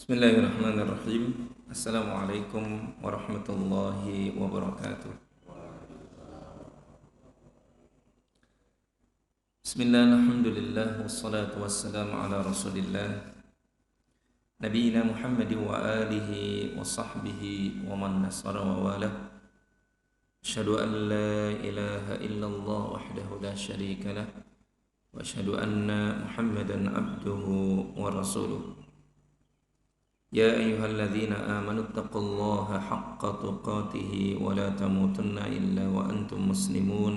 Bismillahirrahmanirrahim. Assalamualaikum warahmatullahi wabarakatuh. Bismillah, alhamdulillah, wassalatu wassalamu ala rasulillah Nabiina Muhammad wa alihi wa sahbihi wa man nasara wa walah. Asyhadu an la ilaha illallah wahdahu la syarika lah wa asyhadu anna Muhammadan abduhu wa rasuluh. يا أيها الذين آمنوا اتقوا الله حق تقاته ولا تموتن إلا وأنتم مسلمون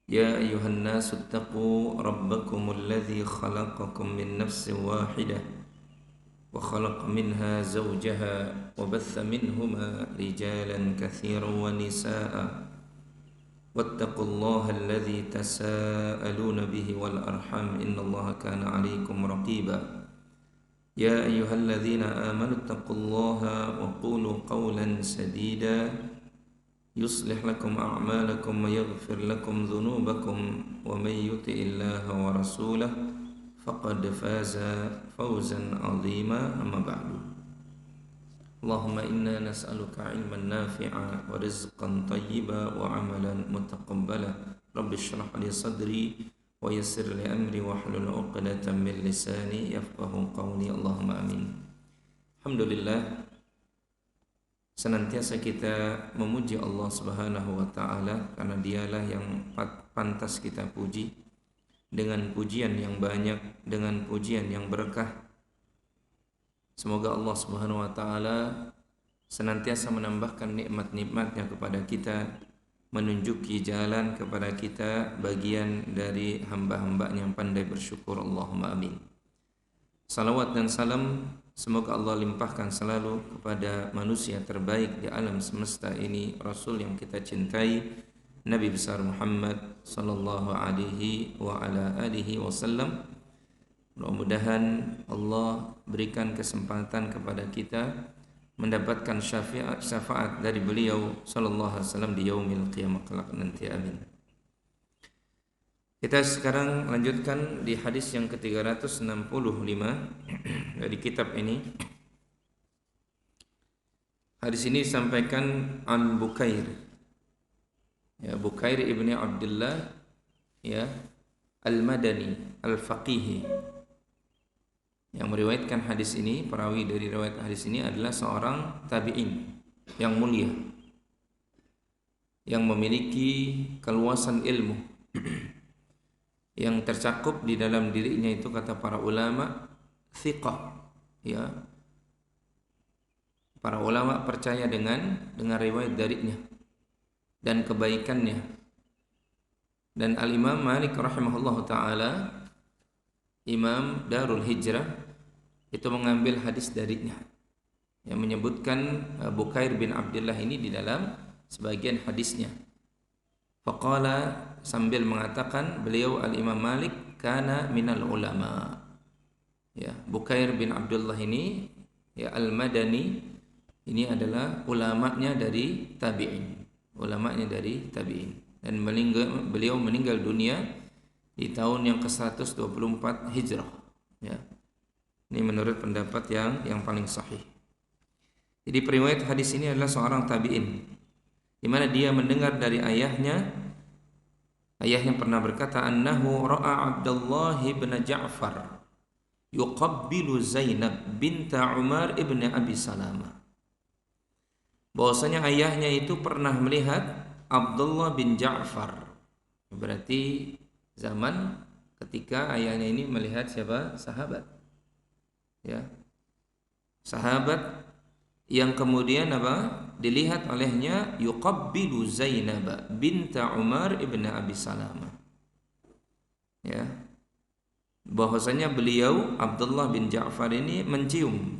يا أيها الناس اتقوا ربكم الذي خلقكم من نفس واحدة وخلق منها زوجها وبث منهما رجالا كثيرا ونساء واتقوا الله الذي تساءلون به والأرحام إن الله كان عليكم رقيبا يا أيها الذين آمنوا اتقوا الله وقولوا قولا سديدا يصلح لكم أعمالكم ويغفر لكم ذنوبكم ومن يطع الله ورسوله فقد فاز فوزا عظيما أما بعد اللهم إنا نسألك علما نافعا ورزقا طيبا وعملا متقبلا رب اشرح لي صدري ويسر لي أمري واحلل عقدة من لساني يفقهوا قولي اللهم آمين. Alhamdulillah, senantiasa kita memuji Allah Subhanahu wa taala karena Dialah yang pantas kita puji dengan pujian yang banyak, dengan pujian yang berkah. Semoga Allah Subhanahu wa taala senantiasa menambahkan nikmat-nikmatnya kepada kita, menunjuki jalan kepada kita bagian dari hamba-hambanya yang pandai bersyukur. Allahumma amin. Salawat dan salam semoga Allah limpahkan selalu kepada manusia terbaik di alam semesta ini, Rasul yang kita cintai, Nabi besar Muhammad sallallahu alaihi wa ala alihi wasallam. Mudah-mudahan Allah berikan kesempatan kepada kita mendapatkan syafaat dari beliau sallallahu alaihi wasallam di yaumil qiyamah kelak nanti, amin. Kita sekarang lanjutkan di hadis yang ke-365 dari kitab ini. Hadis ini disampaikan an Bukair, ya, Bukair ibni Abdullah, ya, al-Madani al-Faqihi. Yang meriwayatkan hadis ini, perawi dari riwayat hadis ini adalah seorang tabi'in yang mulia, yang memiliki keluasan ilmu yang tercakup di dalam dirinya itu, kata para ulama, thiqah, ya. Para ulama percaya dengan riwayat darinya dan kebaikannya. Dan Al-Imam Malik rahimahullahu taala, Imam Darul Hijrah, itu mengambil hadis darinya, yang menyebutkan Bukair bin Abdullah ini di dalam sebagian hadisnya. Faqala, sambil mengatakan beliau Al-Imam Malik, kana minal ulama. Ya, Bukair bin Abdullah ini, ya, Al-Madani, ini adalah ulamanya dari tabi'in. Ulamanya dari tabi'in. Dan beliau meninggal dunia di tahun yang ke-124 Hijrah, ya. Ini menurut pendapat yang paling sahih. Jadi periwayat hadis ini adalah seorang tabi'in, di mana dia mendengar dari ayahnya. Ayahnya pernah berkata, annahu ra'a Abdullah bin Ja'far yuqabbilu Zainab binta Umar ibn Abi Salamah. Bahwasanya ayahnya itu pernah melihat Abdullah bin Ja'far. Berarti zaman ketika ayahnya ini melihat siapa? Sahabat, ya, sahabat yang kemudian apa? Dilihat olehnya, yuqabbilu Zainab binta Umar ibn Abi Salamah, ya, bahwasanya beliau Abdullah bin Ja'far ini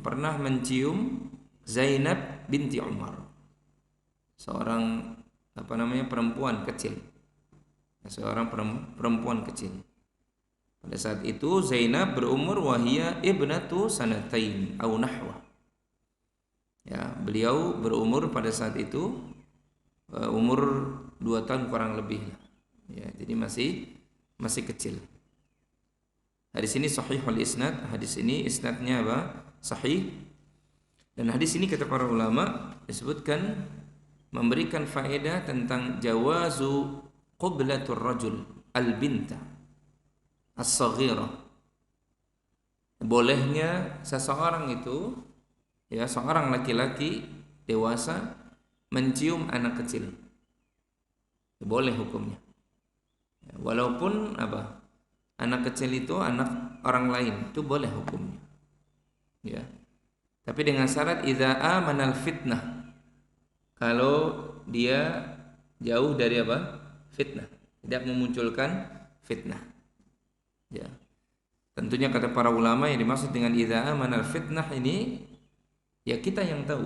pernah mencium Zainab binti Umar, seorang perempuan kecil. Seorang perempuan kecil. Pada saat itu Zainab berumur wahia ibnatu sanatain au nahwa. Ya, beliau berumur pada saat itu umur 2 tahun kurang lebih. Ya, jadi masih kecil. Hadis ini sahihul isnad, hadis ini isnadnya apa? Sahih. Dan hadis ini kata para ulama disebutkan memberikan faedah tentang jawazu qublatur rajul al-binta as-saghirah. Bolehnya seseorang itu, ya, seorang laki-laki dewasa mencium anak kecil. Boleh hukumnya. Walaupun apa? Anak kecil itu anak orang lain, itu boleh hukumnya. Ya. Tapi dengan syarat idza amanal fitnah. Kalau dia jauh dari apa? Fitnah, tidak memunculkan fitnah. Ya. Tentunya kata para ulama yang dimaksud dengan idza amanal fitnah ini ya kita yang tahu.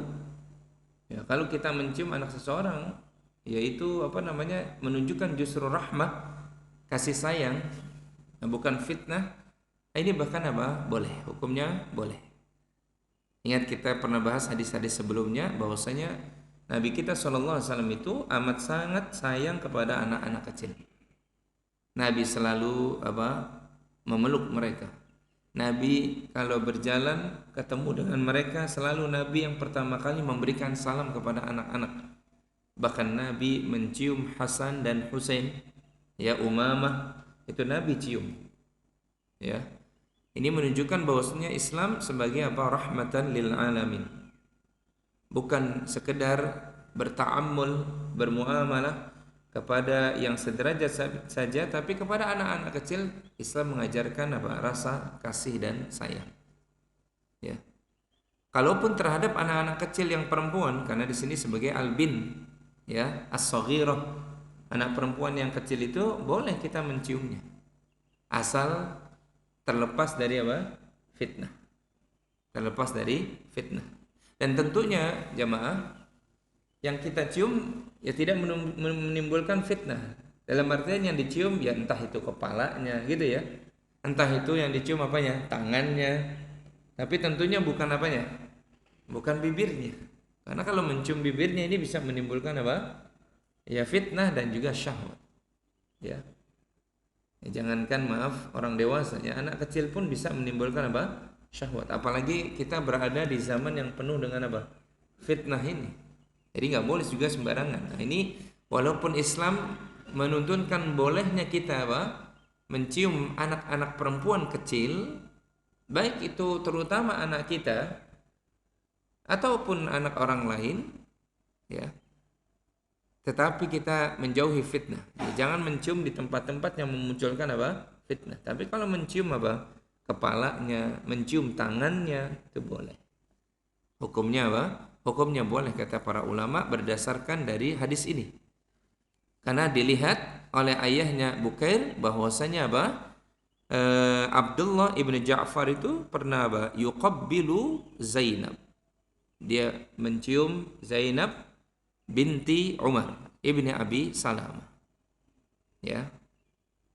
Ya, kalau kita mencium anak seseorang, yaitu apa namanya? Menunjukkan justru rahmah, kasih sayang, bukan fitnah. Ini bahkan apa? Boleh, hukumnya boleh. Ingat kita pernah bahas hadis-hadis sebelumnya bahwasanya Nabi kita SAW itu amat sangat sayang kepada anak-anak kecil. Nabi selalu apa? Memeluk mereka. Nabi kalau berjalan ketemu dengan mereka, selalu Nabi yang pertama kali memberikan salam kepada anak-anak. Bahkan Nabi mencium Hasan dan Husain, ya, Umamah, itu Nabi cium. Ya. Ini menunjukkan bahwasanya Islam sebagai apa? Rahmatan lil alamin. Bukan sekedar berta'ammul, bermuamalah kepada yang sederajat saja, tapi kepada anak-anak kecil Islam mengajarkan apa? Rasa kasih dan sayang. Ya. Kalaupun terhadap anak-anak kecil yang perempuan, karena di sini sebagai albin, ya, as-saghirah, anak perempuan yang kecil itu boleh kita menciumnya, asal terlepas dari apa? Fitnah. Terlepas dari fitnah. Dan tentunya jamaah, yang kita cium ya tidak menimbulkan fitnah. Dalam artian yang dicium ya entah itu kepalanya gitu ya. Entah itu yang dicium apanya? Tangannya. Tapi tentunya bukan apanya? Bukan bibirnya. Karena kalau mencium bibirnya ini bisa menimbulkan apa? Ya fitnah dan juga syahwat. Ya. Jangankan maaf orang dewasa, ya, anak kecil pun bisa menimbulkan apa? Syahwat. Apalagi kita berada di zaman yang penuh dengan apa? Fitnah ini. Jadi nggak boleh juga sembarangan. Nah, ini walaupun Islam menuntunkan bolehnya kita apa? Mencium anak-anak perempuan kecil, baik itu terutama anak kita ataupun anak orang lain, ya. Tetapi kita menjauhi fitnah. Ya, jangan mencium di tempat-tempat yang memunculkan apa? Fitnah. Tapi kalau mencium apa? Kepalanya, mencium tangannya, itu boleh. Hukumnya apa? Hukumnya boleh kata para ulama berdasarkan dari hadis ini. Karena dilihat oleh ayahnya Bukair bahwasanya apa? Abdullah ibnu Ja'far itu pernah apa? Yuqabbilu Zainab. Dia mencium Zainab binti Umar ibni Abi Salamah. Ya.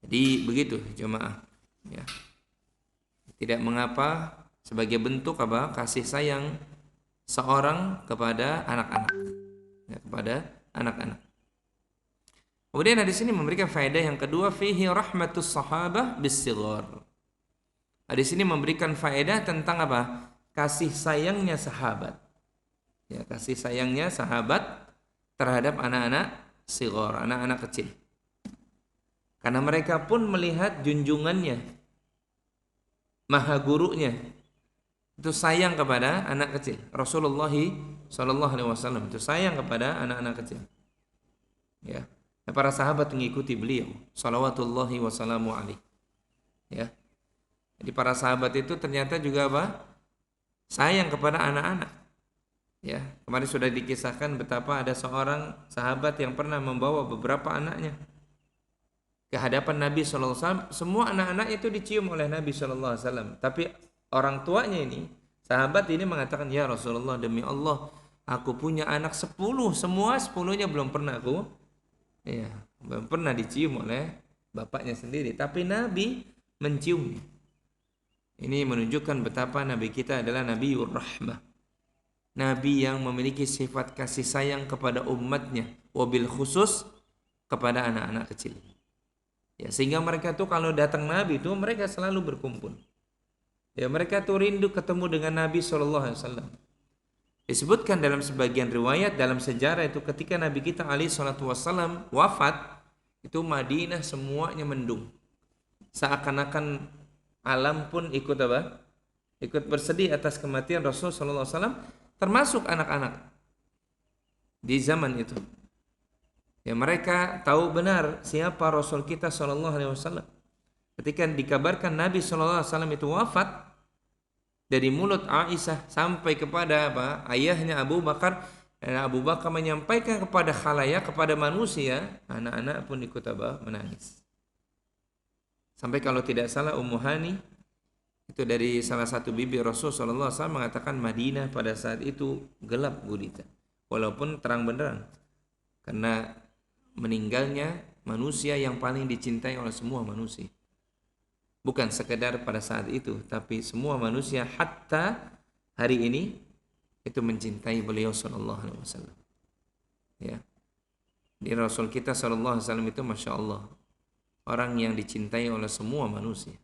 Jadi begitu jemaah. Ya. Tidak mengapa sebagai bentuk apa? Kasih sayang seorang kepada anak-anak. Ya, kepada anak-anak. Kemudian hadis ini memberikan faedah yang kedua, fihi rahmatus sahabah bis-sighar. Hadis ini memberikan faedah tentang apa? Kasih sayangnya sahabat. Ya, kasih sayangnya sahabat terhadap anak-anak sighar, anak-anak kecil. Karena mereka pun melihat junjungannya, maha gurunya, itu sayang kepada anak kecil. Rasulullah SAW itu sayang kepada anak-anak kecil. Ya, para sahabat mengikuti beliau, salawatullahi wassalamu alaihi. Ya, jadi para sahabat itu ternyata juga apa? Sayang kepada anak-anak. Ya, kemarin sudah dikisahkan betapa ada seorang sahabat yang pernah membawa beberapa anaknya ke hadapan Nabi SAW. Semua anak-anak itu dicium oleh Nabi SAW. Tapi orang tuanya ini, sahabat ini mengatakan, ya Rasulullah, demi Allah, aku punya anak 10, semua 10-nya belum pernah belum pernah dicium oleh bapaknya sendiri. Tapi Nabi menciumnya. Ini menunjukkan betapa Nabi kita adalah Nabiur Rahmah. Nabi yang memiliki sifat kasih sayang kepada umatnya, wabil khusus kepada anak-anak kecil. Ya, sehingga mereka tuh kalau datang Nabi itu mereka selalu berkumpul. Ya, mereka tuh rindu ketemu dengan Nabi SAW. Disebutkan dalam sebagian riwayat dalam sejarah itu ketika Nabi kita alaihi salatu wassalam wafat, itu Madinah semuanya mendung. Seakan-akan alam pun ikut apa? Ikut bersedih atas kematian Rasul sallallahu alaihi wasallam, termasuk anak-anak di zaman itu. Ya, mereka tahu benar siapa Rasul kita sallallahu alaihi wasallam. Ketika dikabarkan Nabi sallallahu alaihi wasallam itu wafat, dari mulut Aisyah sampai kepada apa? Ayahnya Abu Bakar, dan Abu Bakar menyampaikan kepada khalayak, kepada manusia, anak-anak pun ikut apa? Menangis. Sampai kalau tidak salah Ummu Hani itu dari salah satu bibi Rasul sallallahu alaihi wasallam mengatakan Madinah pada saat itu gelap gulita, walaupun terang benderang, karena meninggalnya manusia yang paling dicintai oleh semua manusia. Bukan sekedar pada saat itu, tapi semua manusia hatta hari ini itu mencintai beliau sallallahu alaihi wasallam. Ya. Di Rasul kita sallallahu alaihi wasallam itu masya Allah orang yang dicintai oleh semua manusia.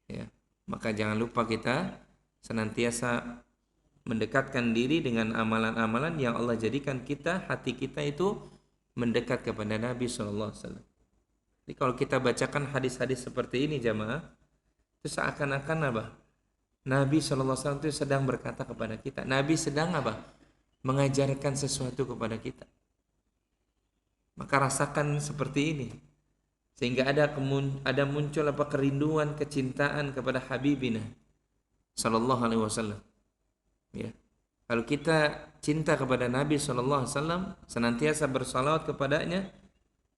Ya. Maka jangan lupa kita senantiasa mendekatkan diri dengan amalan-amalan yang Allah jadikan kita, hati kita itu mendekat kepada Nabi sallallahu alaihi wasallam. Jadi kalau kita bacakan hadis-hadis seperti ini jamaah, itu seakan-akan apa? Nabi SAW itu sedang berkata kepada kita. Nabi sedang apa? Mengajarkan sesuatu kepada kita. Maka rasakan seperti ini. Sehingga ada muncul apa kerinduan, kecintaan kepada Habibina Sallallahu Alaihi Wasallam. Ya. Kalau kita cinta kepada Nabi Sallallahu Alaihi Wasallam, senantiasa bersalawat kepadanya,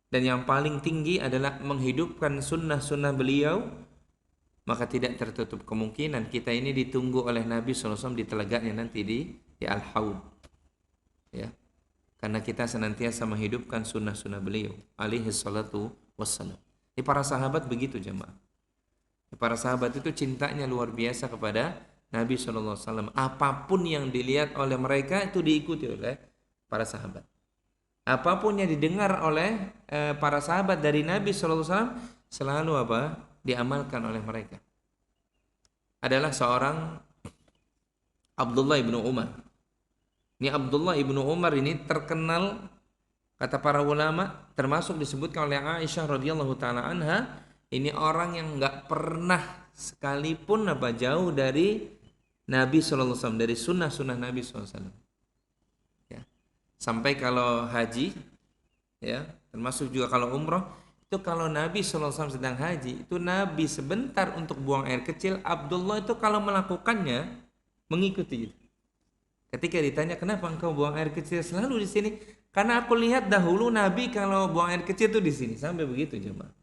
dan yang paling tinggi adalah menghidupkan sunnah-sunnah beliau, maka tidak tertutup kemungkinan kita ini ditunggu oleh Nabi SAW di telaganya nanti di Al-Haud. Ya. Karena kita senantiasa menghidupkan sunnah-sunnah beliau alaihi salatu wassalam. Ini para sahabat begitu jemaah. Para sahabat itu cintanya luar biasa kepada Nabi SAW. Apapun yang dilihat oleh mereka itu diikuti oleh para sahabat. Apapun yang didengar oleh para sahabat dari Nabi SAW selalu apa? Diamalkan oleh mereka. Adalah seorang Abdullah ibnu Umar. Ini Abdullah ibnu Umar ini terkenal, kata para ulama, termasuk disebutkan oleh Aisyah radhiyallahu taala anha, ini orang yang nggak pernah sekalipun apa jauh dari Nabi SAW, dari sunnah-sunnah Nabi SAW. Sampai kalau haji, ya, termasuk juga kalau umroh, itu kalau Nabi SAW sedang haji, itu Nabi sebentar untuk buang air kecil, Abdullah itu kalau melakukannya mengikuti itu. Ketika ditanya kenapa engkau buang air kecil selalu di sini, karena aku lihat dahulu Nabi kalau buang air kecil itu di sini, sampai begitu jemaah.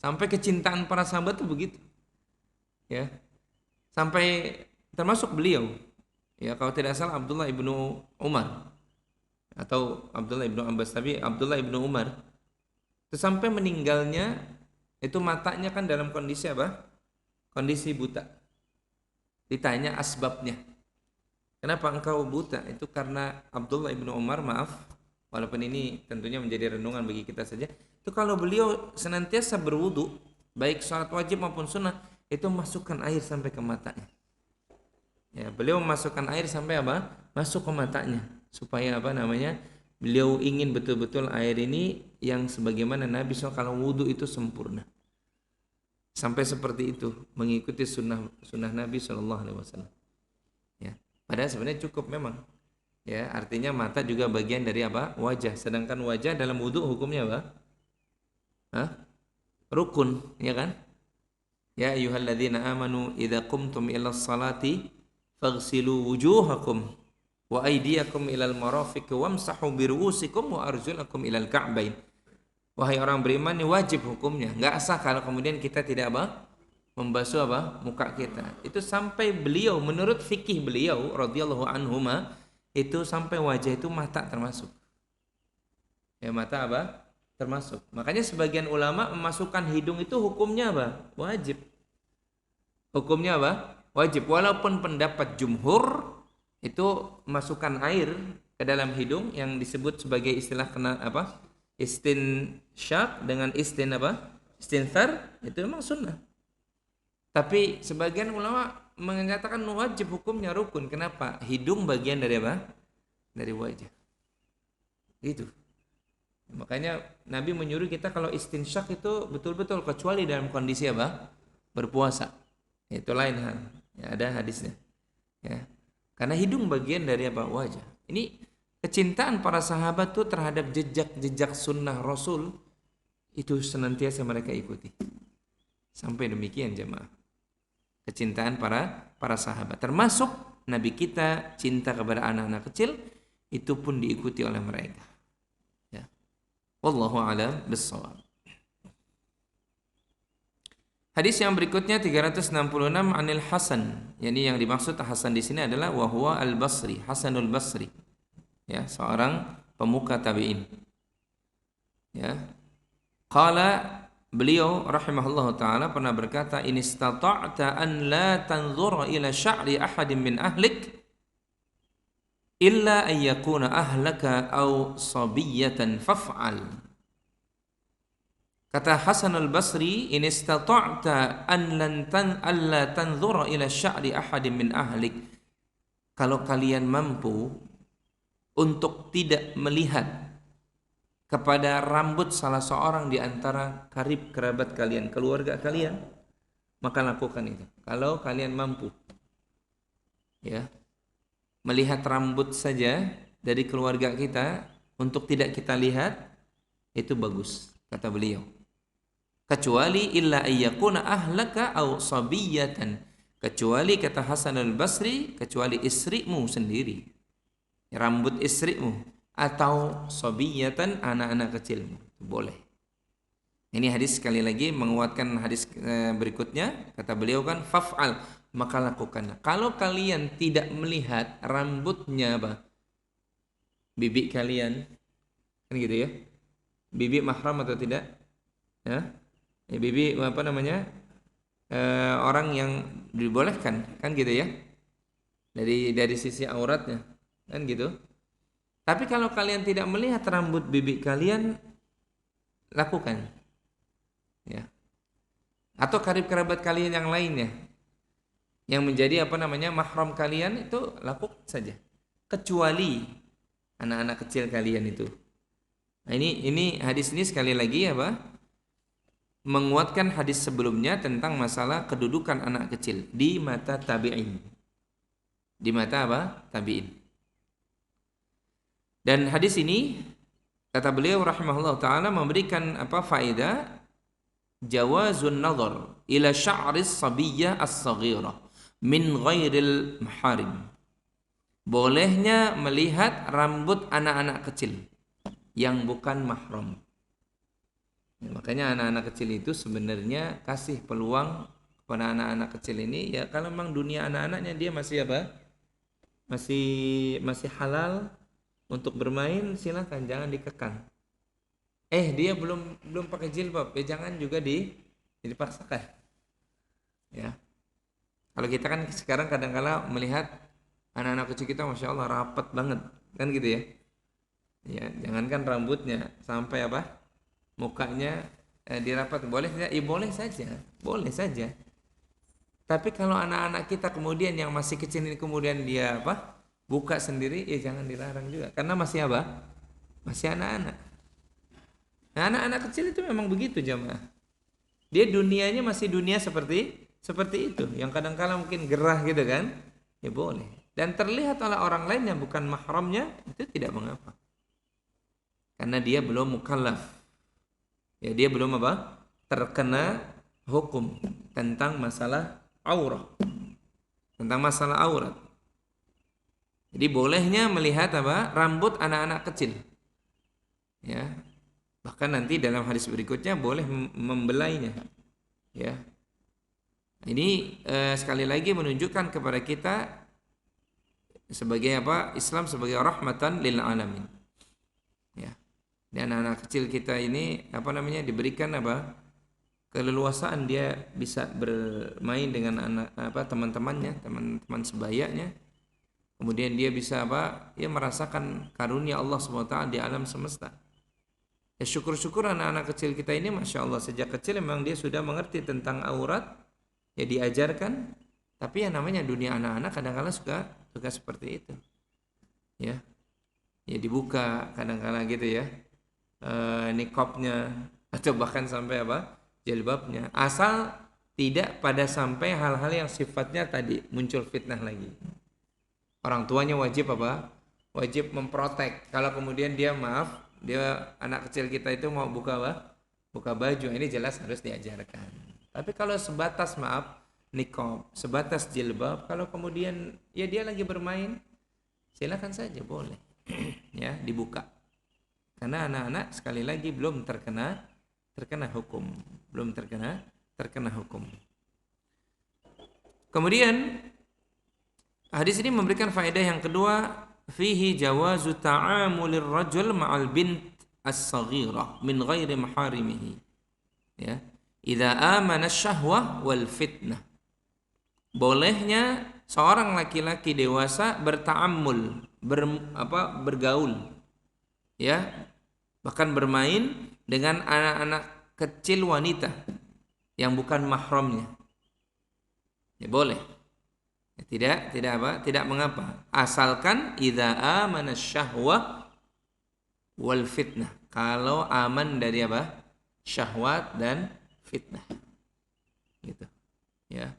Sampai kecintaan para sahabat itu begitu, ya, sampai termasuk beliau. Ya, kalau tidak salah Abdullah ibnu Umar atau Abdullah ibnu Abbas, tapi Abdullah ibnu Umar itu sampai meninggalnya itu matanya kan dalam kondisi apa? Kondisi buta. Ditanya asbabnya. Kenapa engkau buta? Itu karena Abdullah ibnu Umar, maaf, walaupun ini tentunya menjadi renungan bagi kita saja. Itu kalau beliau senantiasa berwudu, baik salat wajib maupun sunnah, itu masukkan air sampai ke matanya. Ya, beliau memasukkan air sampai apa? Masuk ke matanya. Supaya apa namanya? Beliau ingin betul-betul air ini yang sebagaimana Nabi SAW kalau wudu itu sempurna. Sampai seperti itu, mengikuti sunnah Nabi SAW. Ya, padahal sebenarnya cukup memang. Ya, artinya mata juga bagian dari apa? Wajah. Sedangkan wajah dalam wudu hukumnya apa? Rukun, ya kan? Ya ayyuhalladzina amanu idza qumtum ilas salati faghsilu wujuhakum wa aydiyakum ilal marafiq wamsahu biru'usikum wa arjulakum ilal ka'bain. Wahai orang beriman, ini wajib hukumnya. Enggak sah kalau kemudian kita tidak apa? Membasuh apa? Muka kita. Itu sampai beliau menurut fikih beliau radhiyallahu anhuma itu sampai wajah itu mata termasuk. Ya, mata apa? Termasuk. Makanya sebagian ulama memasukkan hidung itu hukumnya apa? Wajib. Hukumnya apa? Wajib, walaupun pendapat jumhur itu masukkan air ke dalam hidung yang disebut sebagai istilah Istinsyak dengan istinthar itu memang sunnah. Tapi sebagian ulama mengatakan wajib hukumnya rukun. Kenapa? Hidung bagian dari apa? Dari wajah. Gitu. Makanya Nabi menyuruh kita kalau istinsyak itu betul-betul kecuali dalam kondisi apa? Berpuasa. Itu lain hal. Ya, ada hadisnya. Ya. Karena hidung bagian dari apa? Wajah. Ini kecintaan para sahabat tuh terhadap jejak-jejak sunnah Rasul itu senantiasa mereka ikuti. Sampai demikian jemaah. Kecintaan para sahabat. Termasuk Nabi kita cinta kepada anak-anak kecil itu pun diikuti oleh mereka. Ya. Wallahu a'lam bissawab. Hadis yang berikutnya 366 Anil Hasan. Yani yang dimaksud Hasan di sini adalah wahwa al-Basri, Hasanul Basri. Ya, seorang pemuka tabi'in. Ya. Qala beliau rahimahullahu taala pernah berkata, "In istata'ta an la tanzura ila sya'ri ahadin min ahlik illa an yakuna ahlaka aw sabiyatan faf'al." Kata Hasan al-Basri, "In istata'ta an alla tanzura ila sya'ri ahadin min ahlik." Kalau kalian mampu untuk tidak melihat kepada rambut salah seorang di antara karib kerabat kalian, keluarga kalian, maka lakukan itu. Kalau kalian mampu, ya, melihat rambut saja dari keluarga kita untuk tidak kita lihat, itu bagus, kata beliau. Kecuali illa ayyakuna ahlaka aw sabiyatan. Kecuali kata Hasan al-Basri, kecuali istrimu sendiri, rambut istrimu, atau sobiyatan anak-anak kecilmu, boleh. Ini hadis sekali lagi menguatkan hadis berikutnya. Kata beliau kan faf'al, maka lakukanlah. Kalau kalian tidak melihat rambutnya bibi kalian, kan gitu ya, bibi mahram atau tidak, ya, bibi orang yang dibolehkan, kan gitu ya, dari sisi auratnya, kan gitu. Tapi kalau kalian tidak melihat rambut bibi kalian, lakukan. Ya. Atau karib kerabat kalian yang lainnya, yang menjadi mahram kalian, itu lakukan saja. Kecuali anak-anak kecil kalian itu. Nah, ini hadis ini sekali lagi menguatkan hadis sebelumnya tentang masalah kedudukan anak kecil di mata tabi'in. Di mata tabi'in. Dan hadis ini kata beliau rahimahullah taala memberikan faedah jawazun nazar ila sya'ris sabiyyah as-saghirah min ghairil maharim. Bolehnya melihat rambut anak-anak kecil yang bukan mahram. Ya, makanya anak-anak kecil itu sebenarnya kasih peluang kepada anak-anak kecil ini, ya kalau memang dunia anak-anaknya dia masih masih halal untuk bermain, silakan, jangan dikekang. Dia belum pakai jilbab, jangan juga dipaksakan. Ya. Kalau kita kan sekarang kadang-kala melihat anak-anak kecil kita, masya Allah rapat banget, kan gitu ya. Ya, jangankan rambutnya, sampai mukanya dirapat, boleh ya, boleh saja. Tapi kalau anak-anak kita kemudian yang masih kecil ini kemudian dia buka sendiri, ya jangan dilarang juga, karena masih masih anak-anak. Nah, anak-anak kecil itu memang begitu jamaah. Dia dunianya masih dunia seperti itu, yang kadang-kala mungkin gerah gitu kan, ya boleh. Dan terlihat oleh orang lain yang bukan mahramnya, itu tidak mengapa, karena dia belum mukallaf. Ya, dia belum terkena hukum tentang masalah aurat, tentang masalah aurat. Jadi bolehnya melihat rambut anak-anak kecil. Ya. Bahkan nanti dalam hadis berikutnya boleh membelainya. Ya. Ini sekali lagi menunjukkan kepada kita sebagai Islam sebagai rahmatan lil alamin. Ya. Dan anak-anak kecil kita ini diberikan keleluasaan, dia bisa bermain dengan teman-temannya, teman-teman sebayanya. Kemudian dia bisa merasakan karunia Allah SWT di alam semesta. Ya syukur-syukur anak-anak kecil kita ini Masya Allah sejak kecil memang dia sudah mengerti tentang aurat, ya diajarkan. Tapi yang namanya dunia anak-anak kadang-kadang suka seperti itu. Ya, ya dibuka kadang-kadang gitu ya. Niqabnya atau bahkan sampai apa? Jilbabnya. Asal tidak pada sampai hal-hal yang sifatnya tadi muncul fitnah lagi. Orang tuanya wajib apa? Wajib memprotek. Kalau kemudian dia anak kecil kita itu mau buka apa? Buka baju, ini jelas harus diajarkan. Tapi kalau sebatas niqab, sebatas jilbab, kalau kemudian ya dia lagi bermain, silakan saja boleh. Ya, dibuka. Karena anak-anak sekali lagi belum terkena hukum, belum terkena hukum. Kemudian hadis ini memberikan faedah yang kedua, fihi jawazu ta'amulir rajul ma'al bint as-saghirah min ghairi maharimihi. Ya. Idza amana syahwah wal fitnah. Bolehnya seorang laki-laki dewasa berta'ammul, bergaul. Ya. Bahkan bermain dengan anak-anak kecil wanita yang bukan mahramnya. Ya boleh. Tidak mengapa, asalkan idza amana syahwah wal fitnah, kalau aman dari apa? Syahwat dan fitnah. Gitu. Ya.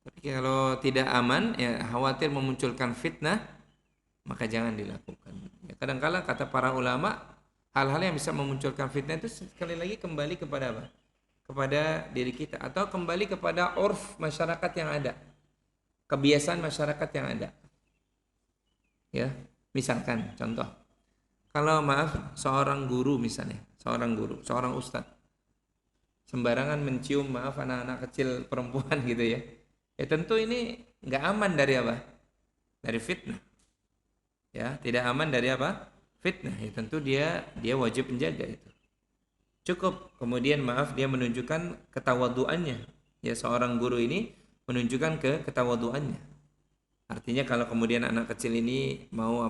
Tapi kalau tidak aman, ya khawatir memunculkan fitnah, maka jangan dilakukan. Ya, kadang-kala kata para ulama, hal-hal yang bisa memunculkan fitnah itu sekali lagi kembali kepada apa? Kepada diri kita atau kembali kepada urf masyarakat yang ada. Kebiasaan masyarakat yang ada. Ya, misalkan contoh. Kalau seorang guru misalnya, seorang ustadz sembarangan mencium anak-anak kecil perempuan gitu ya. Ya tentu ini nggak aman dari apa? Dari fitnah. Ya, tidak aman dari apa? Fitnah. Ya tentu dia wajib menjaga itu. Cukup kemudian dia menunjukkan ketawaduannya. Ya, seorang guru ini menunjukkan ketawaduannya. Artinya kalau kemudian anak kecil ini mau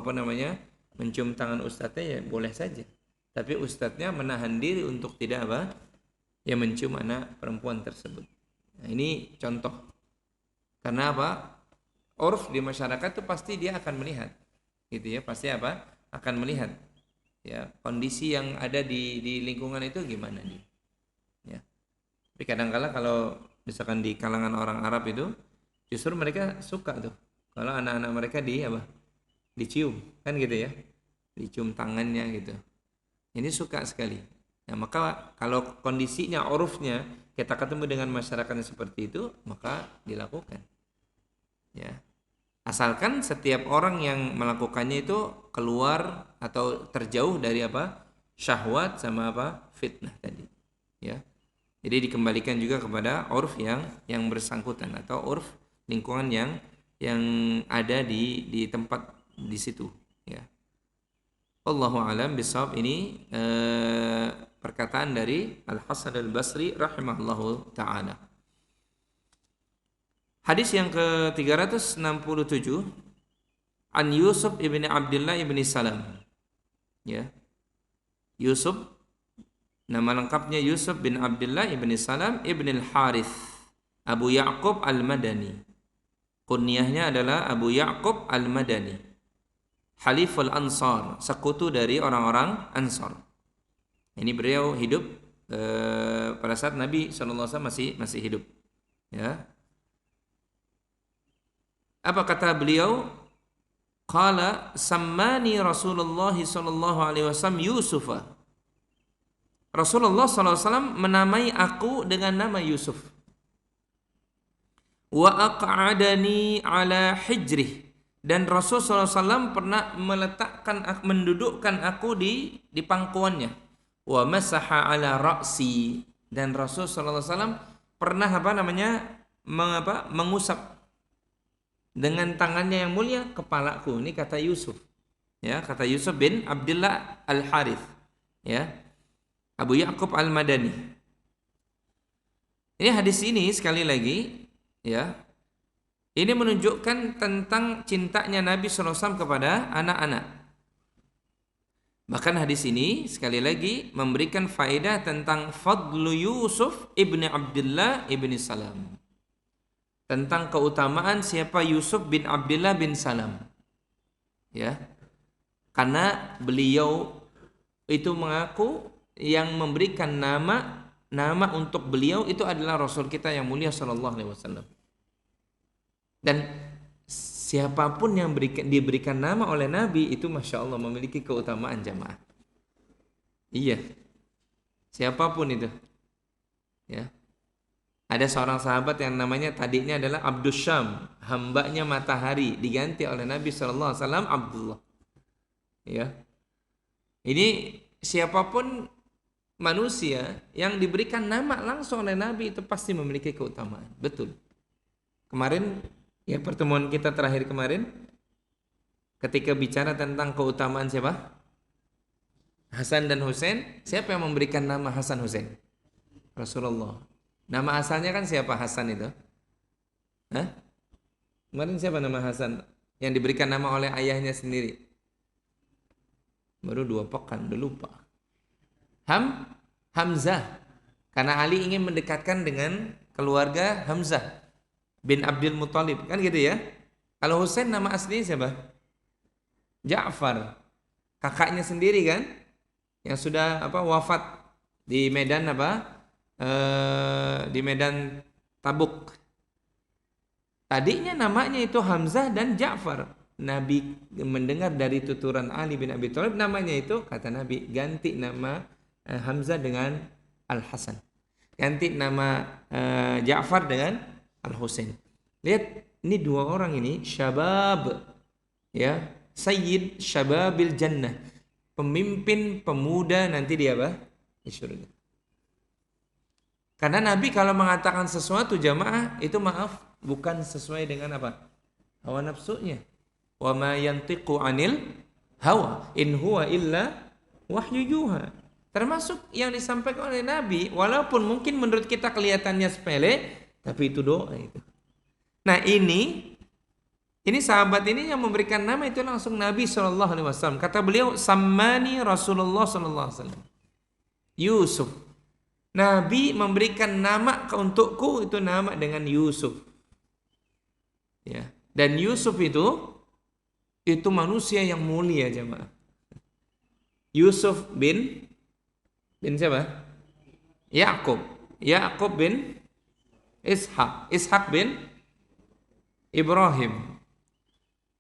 mencium tangan ustadznya, ya boleh saja. Tapi ustadznya menahan diri untuk tidak ya mencium anak perempuan tersebut. Nah, ini contoh. Karena urf di masyarakat itu pasti dia akan melihat. Gitu ya, pasti akan melihat. Ya, kondisi yang ada di lingkungan itu gimana nih. Ya. Tapi kadang-kala kalau misalkan di kalangan orang Arab itu justru mereka suka tuh kalau anak-anak mereka dicium kan gitu ya, dicium tangannya gitu, ini suka sekali. Nah, maka kalau kondisinya urufnya kita ketemu dengan masyarakat yang seperti itu, maka dilakukan ya, asalkan setiap orang yang melakukannya itu keluar atau terjauh dari syahwat sama fitnah tadi ya. Jadi dikembalikan juga kepada urf yang bersangkutan atau urf lingkungan yang ada di tempat di situ ya. Allahu a'lam bishawab. Ini perkataan dari Al-Hasan Al-Basri rahimahullahu taala. Hadis yang ke-367 an Yusuf ibni Abdullah ibni Salam. Ya. Yusuf, nama lengkapnya Yusuf bin Abdullah ibni Salam ibni Al-Harith Abu Ya'qub Al-Madani. Kunyahnya adalah Abu Ya'qub Al-Madani. Haliful Ansar, sekutu dari orang-orang Ansar. Ini beliau hidup pada saat Nabi SAW masih hidup. Ya. Apa kata beliau? Qala sammani Rasulullah sallallahu alaihi wasallam Yusufa. Rasulullah SAW menamai aku dengan nama Yusuf. Wa aq'adani ala hijrih. Dan Rasulullah SAW pernah mendudukkan aku di pangkuannya. Wa masaha ala ra'si. Dan Rasulullah SAW pernah mengusap dengan tangannya yang mulia kepalaku. Ini kata Yusuf. Ya, kata Yusuf bin Abdullah Al-Harith. Ya. Abu Ya'qub Al-Madani. Ini hadis ini sekali lagi ya, ini menunjukkan tentang cintanya Nabi SAW kepada anak-anak. Bahkan hadis ini sekali lagi memberikan faedah tentang fadlu Yusuf ibni Abdullah ibni Salam. Tentang keutamaan siapa Yusuf bin Abdullah bin Salam. Ya. Karena beliau itu mengaku yang memberikan nama untuk beliau itu adalah Rasul kita yang mulia sallallahu alaihi wasallam. Dan siapapun yang diberikan nama oleh Nabi itu Masya Allah memiliki keutamaan jamaah. Iya. Siapapun itu. Ya. Ada seorang sahabat yang namanya tadinya adalah Abdus Syam, hambanya matahari, diganti oleh Nabi sallallahu alaihi wasallam Abdullah. Ya. Ini siapapun manusia yang diberikan nama langsung oleh Nabi itu pasti memiliki keutamaan. Betul. Kemarin ya pertemuan kita terakhir kemarin ketika bicara tentang keutamaan siapa? Hasan dan Husain. Siapa yang memberikan nama Hasan Husain? Rasulullah. Nama asalnya kan siapa Hasan itu? Hah? Kemarin siapa nama Hasan yang diberikan nama oleh ayahnya sendiri? Baru 2 pekan, udah lupa. Hamzah. Karena Ali ingin mendekatkan dengan keluarga Hamzah bin Abdul Muthalib, kan gitu ya. Kalau Husain nama aslinya siapa? Ja'far. Kakaknya sendiri kan, yang sudah wafat di medan di medan Tabuk. Tadinya namanya itu Hamzah dan Ja'far. Nabi mendengar dari tuturan Ali bin Abi Thalib namanya itu, kata Nabi, ganti nama Hamzah dengan Al-Hasan. Ganti nama Ja'far dengan Al-Husain. Lihat, ini 2 orang ini syabab, ya, sayyid syababil jannah, pemimpin pemuda nanti di di surga. Karena Nabi kalau mengatakan sesuatu jamaah itu maaf bukan sesuai dengan hawa nafsunya. Wa ma yantiqu 'anil hawa in huwa illa wahyu yuha. Termasuk yang disampaikan oleh Nabi, walaupun mungkin menurut kita kelihatannya sepele, tapi itu doa itu. Nah ini sahabat ini yang memberikan nama itu langsung Nabi sallallahu alaihi wasallam. Kata beliau, sammani Rasulullah sallallahu alaihi wasallam Yusuf. Nabi memberikan nama untukku itu nama dengan Yusuf. Ya. Dan Yusuf itu manusia yang mulia jemaah. Yusuf bin siapa? Yakub bin Ishak bin Ibrahim.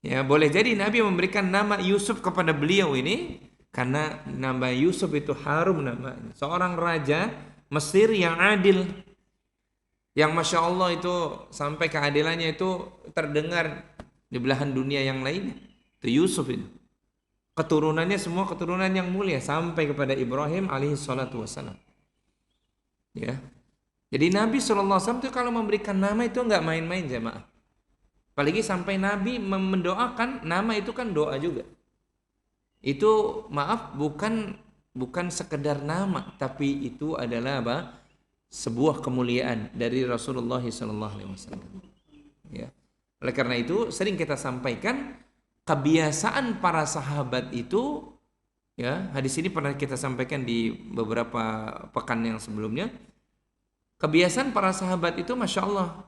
Ya, boleh jadi Nabi memberikan nama Yusuf kepada beliau ini karena nama Yusuf itu harum namanya. Seorang raja Mesir yang adil, yang Masya Allah itu sampai keadilannya itu terdengar di belahan dunia yang lainnya. Itu Yusuf itu. Keturunannya semua keturunan yang mulia sampai kepada Ibrahim alaihi salatu wassalam. Ya. Jadi Nabi SAW itu kalau memberikan nama itu enggak main-main jemaah. Apalagi sampai Nabi mendoakan, nama itu kan doa juga. Itu maaf bukan sekedar nama, tapi itu adalah sebuah kemuliaan dari Rasulullah SAW. Ya. Oleh karena itu sering kita sampaikan kebiasaan para sahabat itu, ya, hadis ini pernah kita sampaikan di beberapa pekan yang sebelumnya. Kebiasaan para sahabat itu Masya Allah,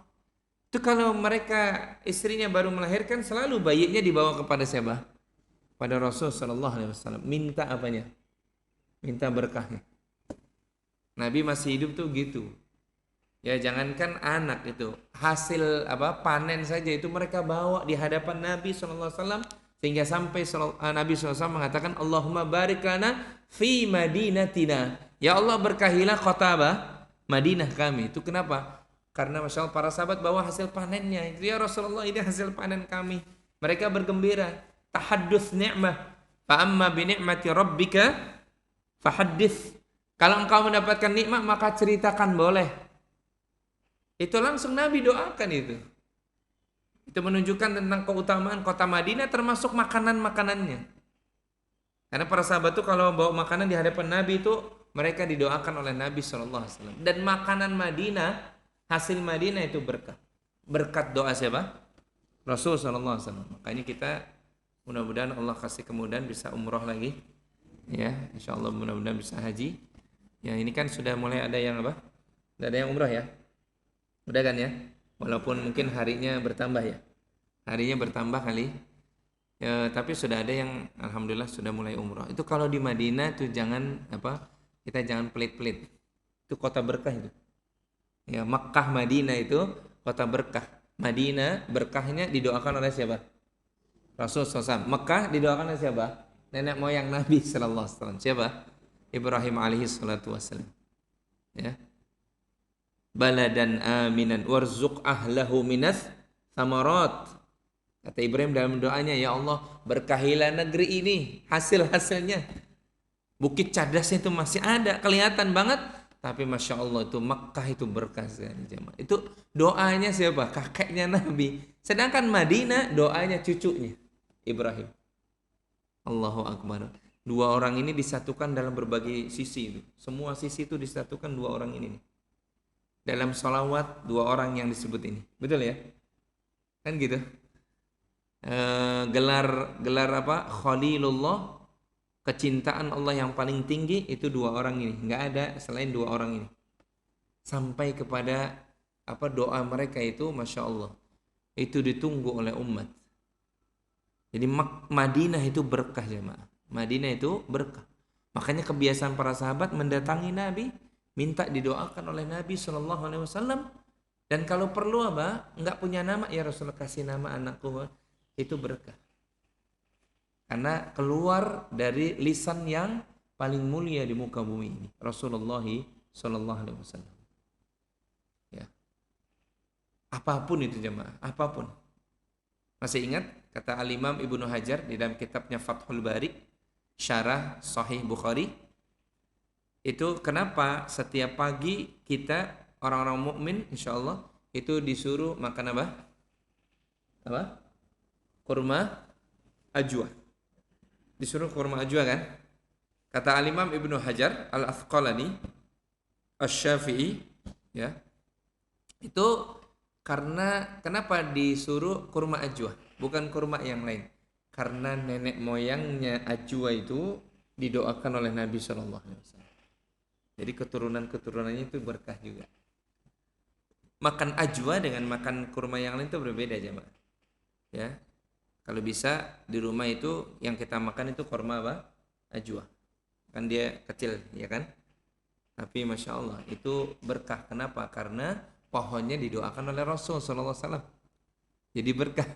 itu kalau mereka istrinya baru melahirkan selalu bayinya dibawa kepada siapa? Pada Rasul Sallallahu Alaihi Wasallam. Minta apanya? Minta berkahnya. Nabi masih hidup tuh gitu. Ya jangankan anak itu, hasil panen saja itu mereka bawa di hadapan Nabi SAW, sehingga sampai Nabi SAW mengatakan Allahumma barik lana fi madinatina. Ya Allah berkahilah kota Madinah kami. Itu kenapa? Karena Masya Allah para sahabat bawa hasil panennya. Itu ya Rasulullah ini hasil panen kami. Mereka bergembira. Tahaddus ni'mah. Fa amma bi ni'mati rabbika fahaddits. Kalau engkau mendapatkan nikmat maka ceritakan boleh. Itu langsung Nabi doakan itu. Itu menunjukkan tentang keutamaan kota Madinah termasuk makanan-makanannya. Karena para sahabat itu kalau bawa makanan di hadapan Nabi itu mereka didoakan oleh Nabi SAW. Dan makanan Madinah, hasil Madinah itu berkah. Berkat doa siapa? Rasul SAW. Makanya kita mudah-mudahan Allah kasih kemudahan bisa umroh lagi Ya, insyaallah mudah-mudahan bisa haji. Ya, ini kan sudah mulai ada yang apa? Sudah ada yang umrah ya. Udah kan ya? Walaupun mungkin harinya bertambah ya. Harinya bertambah kali. Ya, tapi sudah ada yang alhamdulillah sudah mulai umrah. Itu kalau di Madinah tuh jangan apa? Kita jangan pelit-pelit. Itu kota berkah itu. Ya, Makkah Madinah itu kota berkah. Madinah berkahnya didoakan oleh siapa? Rasul SAW. Mekah didoakan oleh siapa? Nenek moyang Nabi Sallallahu Alaihi Wasallam. Siapa? Ibrahim alaihi salatu wassalam. Ya. Baladan aminan warzuq ahlahu minas samarat. Kata Ibrahim dalam doanya, ya Allah, berkahilah negeri ini hasil-hasilnya. Bukit Cadasnya itu masih ada, kelihatan banget. Tapi Masya Allah itu Makkah itu berkah sekali jemaah. Itu doanya siapa? Kakeknya Nabi. Sedangkan Madinah doanya cucunya Ibrahim. Allahu Akbar. Dua orang ini disatukan dalam berbagai sisi itu. Semua sisi itu disatukan dua orang ini. Dalam salawat dua orang yang disebut ini. Betul ya? Kan gitu. Gelar apa? Khalilullah, kecintaan Allah yang paling tinggi itu dua orang ini. Nggak ada selain dua orang ini. Sampai kepada apa doa mereka itu, Masya Allah, itu ditunggu oleh umat. Jadi Madinah itu berkah jemaah. Madinah itu berkah. Makanya kebiasaan para sahabat mendatangi Nabi, minta didoakan oleh Nabi Shallallahu Alaihi Wasallam. Dan kalau perlu apa, nggak punya nama, ya Rasulullah kasih nama anakku, itu berkah. Karena keluar dari lisan yang paling mulia di muka bumi ini, Rasulullah Shallallahu Alaihi Wasallam. Ya, apapun itu jemaah, apapun. Masih ingat kata Al-Imam Ibnu Hajar di dalam kitabnya Fathul Bari, Syarah Sahih Bukhari, itu kenapa setiap pagi kita orang-orang mukmin insya Allah itu disuruh makan apa? Apa? Kurma ajwa. Disuruh kurma ajwa kan? Kata Al-Imam Ibnu Hajar Al-Asqalani Asy-Syafi'i, ya. Itu karena kenapa disuruh kurma ajwa, bukan kurma yang lain? Karena nenek moyangnya ajwa itu didoakan oleh Nabi Shallallahu Alaihi Wasallam. Jadi keturunan-keturunannya itu berkah juga. Makan ajwa dengan makan kurma yang lain itu berbeda jemaah. Ya, kalau bisa di rumah itu yang kita makan itu kurma apa? Ajwa. Kan dia kecil, ya kan? Tapi Masya Allah itu berkah. Kenapa? Karena pohonnya didoakan oleh Rasul Sallallahu Alaihi Wasallam. Jadi berkah.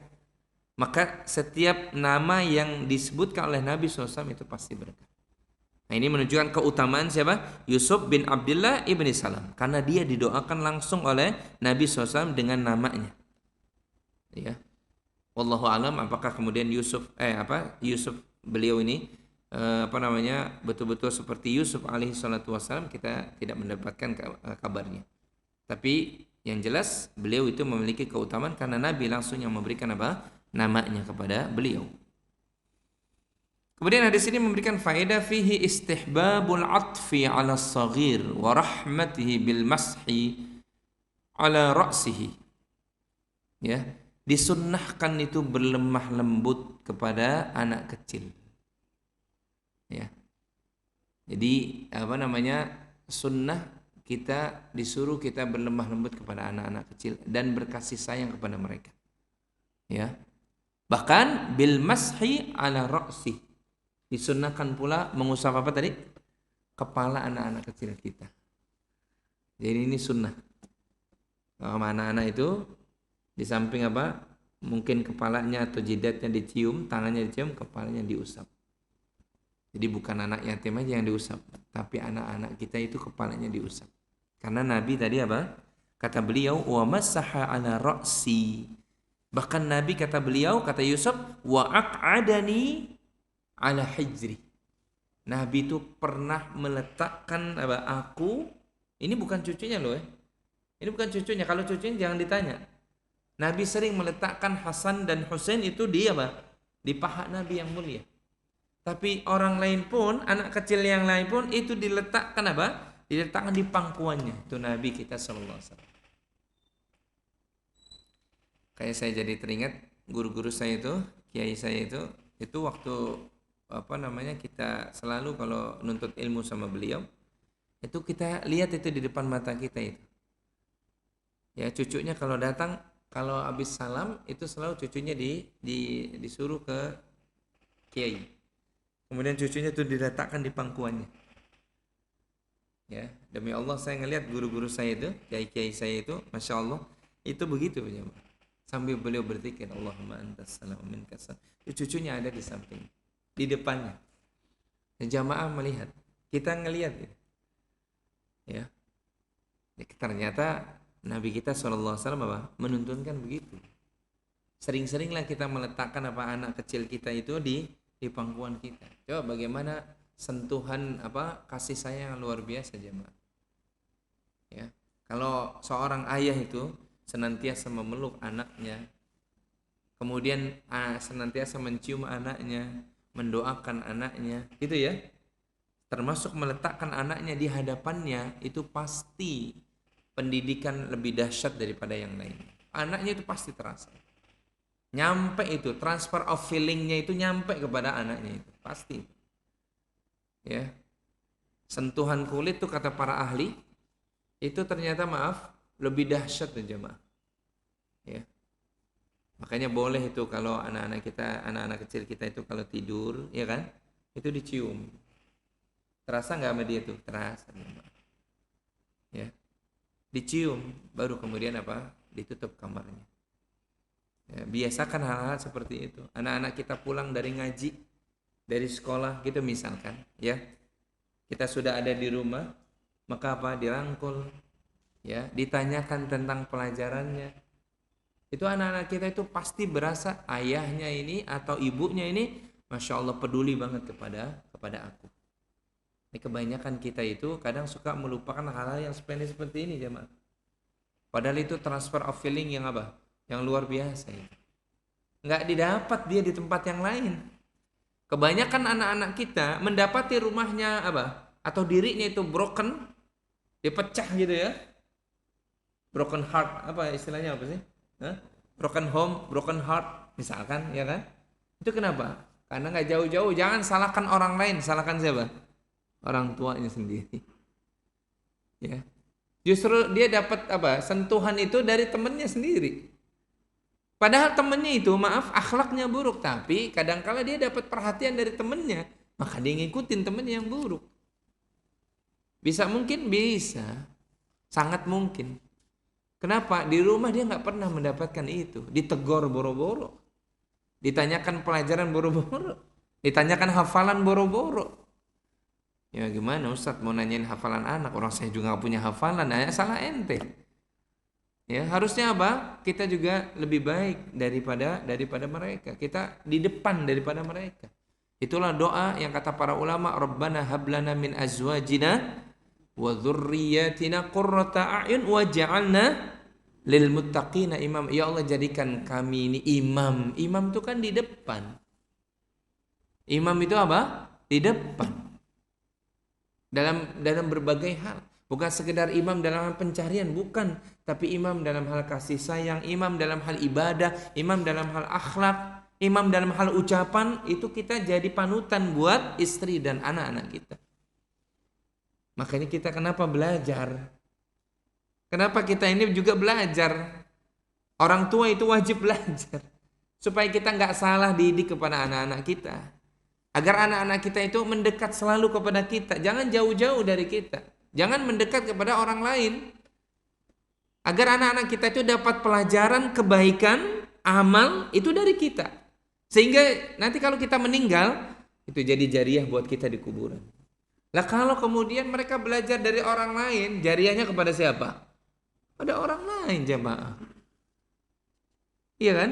Maka setiap nama yang disebutkan oleh Nabi SAW itu pasti berkah. Nah, ini menunjukkan keutamaan siapa? Yusuf bin Abdullah ibni Salam. Karena dia didoakan langsung oleh Nabi SAW dengan namanya. Ya. Wallahu alam apakah kemudian Yusuf beliau ini betul-betul seperti Yusuf alaihi salatu wassalam, kita tidak mendapatkan kabarnya. Tapi yang jelas beliau itu memiliki keutamaan karena Nabi langsung yang memberikan apa? Namanya kepada beliau. Kemudian hadis ini memberikan faedah fihi istihbabul atfi ala saghir wa rahmatihi bil mashi ala ra'sihi. Ya, disunnahkan itu berlemah lembut kepada anak kecil. Ya. Jadi sunnah kita disuruh kita berlemah lembut kepada anak-anak kecil dan berkasih sayang kepada mereka. Ya. Bahkan bil mashi ala ra'si. Disunnahkan pula mengusap apa tadi? Kepala anak-anak kecil kita. Jadi ini sunnah. Kalau anak-anak itu di samping apa? Mungkin kepalanya atau jidatnya dicium, tangannya dicium, kepalanya diusap. Jadi bukan anak yatim aja yang diusap, tapi anak-anak kita itu kepalanya diusap. Karena Nabi tadi apa? Kata beliau, wa masaha ala ra'si. Bahkan Nabi kata beliau, kata Yusuf, wa aq'adani ala hijri. Nabi itu pernah meletakkan aku, ini bukan cucunya loh ya. Ini bukan cucunya, kalau cucunya jangan ditanya. Nabi sering meletakkan Hasan dan Husain itu di Di paha Nabi yang mulia. Tapi orang lain pun, anak kecil yang lain pun itu diletakkan Diletakkan di pangkuannya. Itu Nabi kita sallallahu alaihi wasallam. Kayak saya jadi teringat guru-guru saya itu, kiai saya itu waktu kita selalu kalau nuntut ilmu sama beliau itu kita lihat itu di depan mata kita itu. Ya, cucunya kalau datang, kalau habis salam itu selalu cucunya disuruh ke kiai. Kemudian cucunya tuh diletakkan di pangkuannya. Ya, demi Allah saya ngelihat guru-guru saya itu, kiai-kiai saya itu, masya Allah, itu begitu ya. Sambil beliau berzikir, Allahumma antas salam minkas salam. Cucunya ada di samping, di depannya. Dan jamaah melihat, kita ngelihat gitu. Ya. Ternyata Nabi kita SAW apa? Menuntunkan begitu. Sering-seringlah kita meletakkan anak kecil kita itu di pangkuan kita. Coba bagaimana sentuhan kasih sayang yang luar biasa jemaah. Ya. Kalau seorang ayah itu senantiasa memeluk anaknya, kemudian senantiasa mencium anaknya, mendoakan anaknya, gitu ya. Termasuk meletakkan anaknya di hadapannya, itu pasti pendidikan lebih dahsyat daripada yang lain. Anaknya itu pasti terasa. Nyampe itu, transfer of feelingnya itu nyampe kepada anaknya itu, pasti. Ya, sentuhan kulit tuh kata para ahli itu ternyata lebih dahsyat tuh jemaah. Ya, makanya boleh itu kalau anak-anak kecil kita itu kalau tidur, ya kan, itu dicium. Terasa nggak sama dia tuh? Terasa jemaah. Ya, dicium, baru kemudian ditutup kamarnya. Ya, biasakan hal-hal seperti itu. Anak-anak kita pulang dari ngaji, dari sekolah gitu misalkan, ya. Kita sudah ada di rumah, maka dirangkul, ya, ditanyakan tentang pelajarannya. Itu anak-anak kita itu pasti berasa ayahnya ini atau ibunya ini, masya Allah peduli banget kepada aku. Ini kebanyakan kita itu kadang suka melupakan hal-hal yang sepele seperti ini jemaah. Padahal itu transfer of feeling yang yang luar biasa itu. Nggak didapat dia di tempat yang lain. Kebanyakan anak-anak kita mendapati rumahnya atau dirinya itu broken, dipecah gitu ya. Broken heart, istilahnya apa sih? Broken home, broken heart misalkan, ya kan? Itu kenapa? Karena nggak jauh-jauh, jangan salahkan orang lain, salahkan siapa? Orang tuanya sendiri. Ya. Justru dia dapat sentuhan itu dari temannya sendiri. Padahal temennya itu akhlaknya buruk, tapi kadangkala dia dapat perhatian dari temennya, maka dia ngikutin temennya yang buruk. Bisa mungkin, bisa, sangat mungkin. Kenapa? Di rumah dia nggak pernah mendapatkan itu, ditegur boro-boro, ditanyakan pelajaran boro-boro, ditanyakan hafalan boro-boro. Ya gimana Ustadz mau nanyain hafalan anak, orang saya juga nggak punya hafalan, salah ente. Ya, harusnya kita juga lebih baik daripada mereka. Kita di depan daripada mereka. Itulah doa yang kata para ulama, Rabbana hablana min azwajina wa dzurriyyatina qurrata a'yun waj'alna lil muttaqina imam. Ya Allah, jadikan kami ini imam. Imam itu kan di depan. Imam itu di depan. Dalam berbagai hal. Bukan sekedar imam dalam hal pencarian, bukan. Tapi imam dalam hal kasih sayang, imam dalam hal ibadah, imam dalam hal akhlak, imam dalam hal ucapan. Itu kita jadi panutan buat istri dan anak-anak kita. Makanya kita kenapa belajar? Kenapa kita ini juga belajar? Orang tua itu wajib belajar. Supaya kita gak salah didik kepada anak-anak kita. Agar anak-anak kita itu mendekat selalu kepada kita. Jangan jauh-jauh dari kita. Jangan mendekat kepada orang lain. Agar anak-anak kita itu dapat pelajaran kebaikan, amal itu dari kita. Sehingga nanti kalau kita meninggal, itu jadi jariah buat kita di kuburan. Lah kalau kemudian mereka belajar dari orang lain, jariahnya kepada siapa? Pada orang lain jemaah. Iya kan?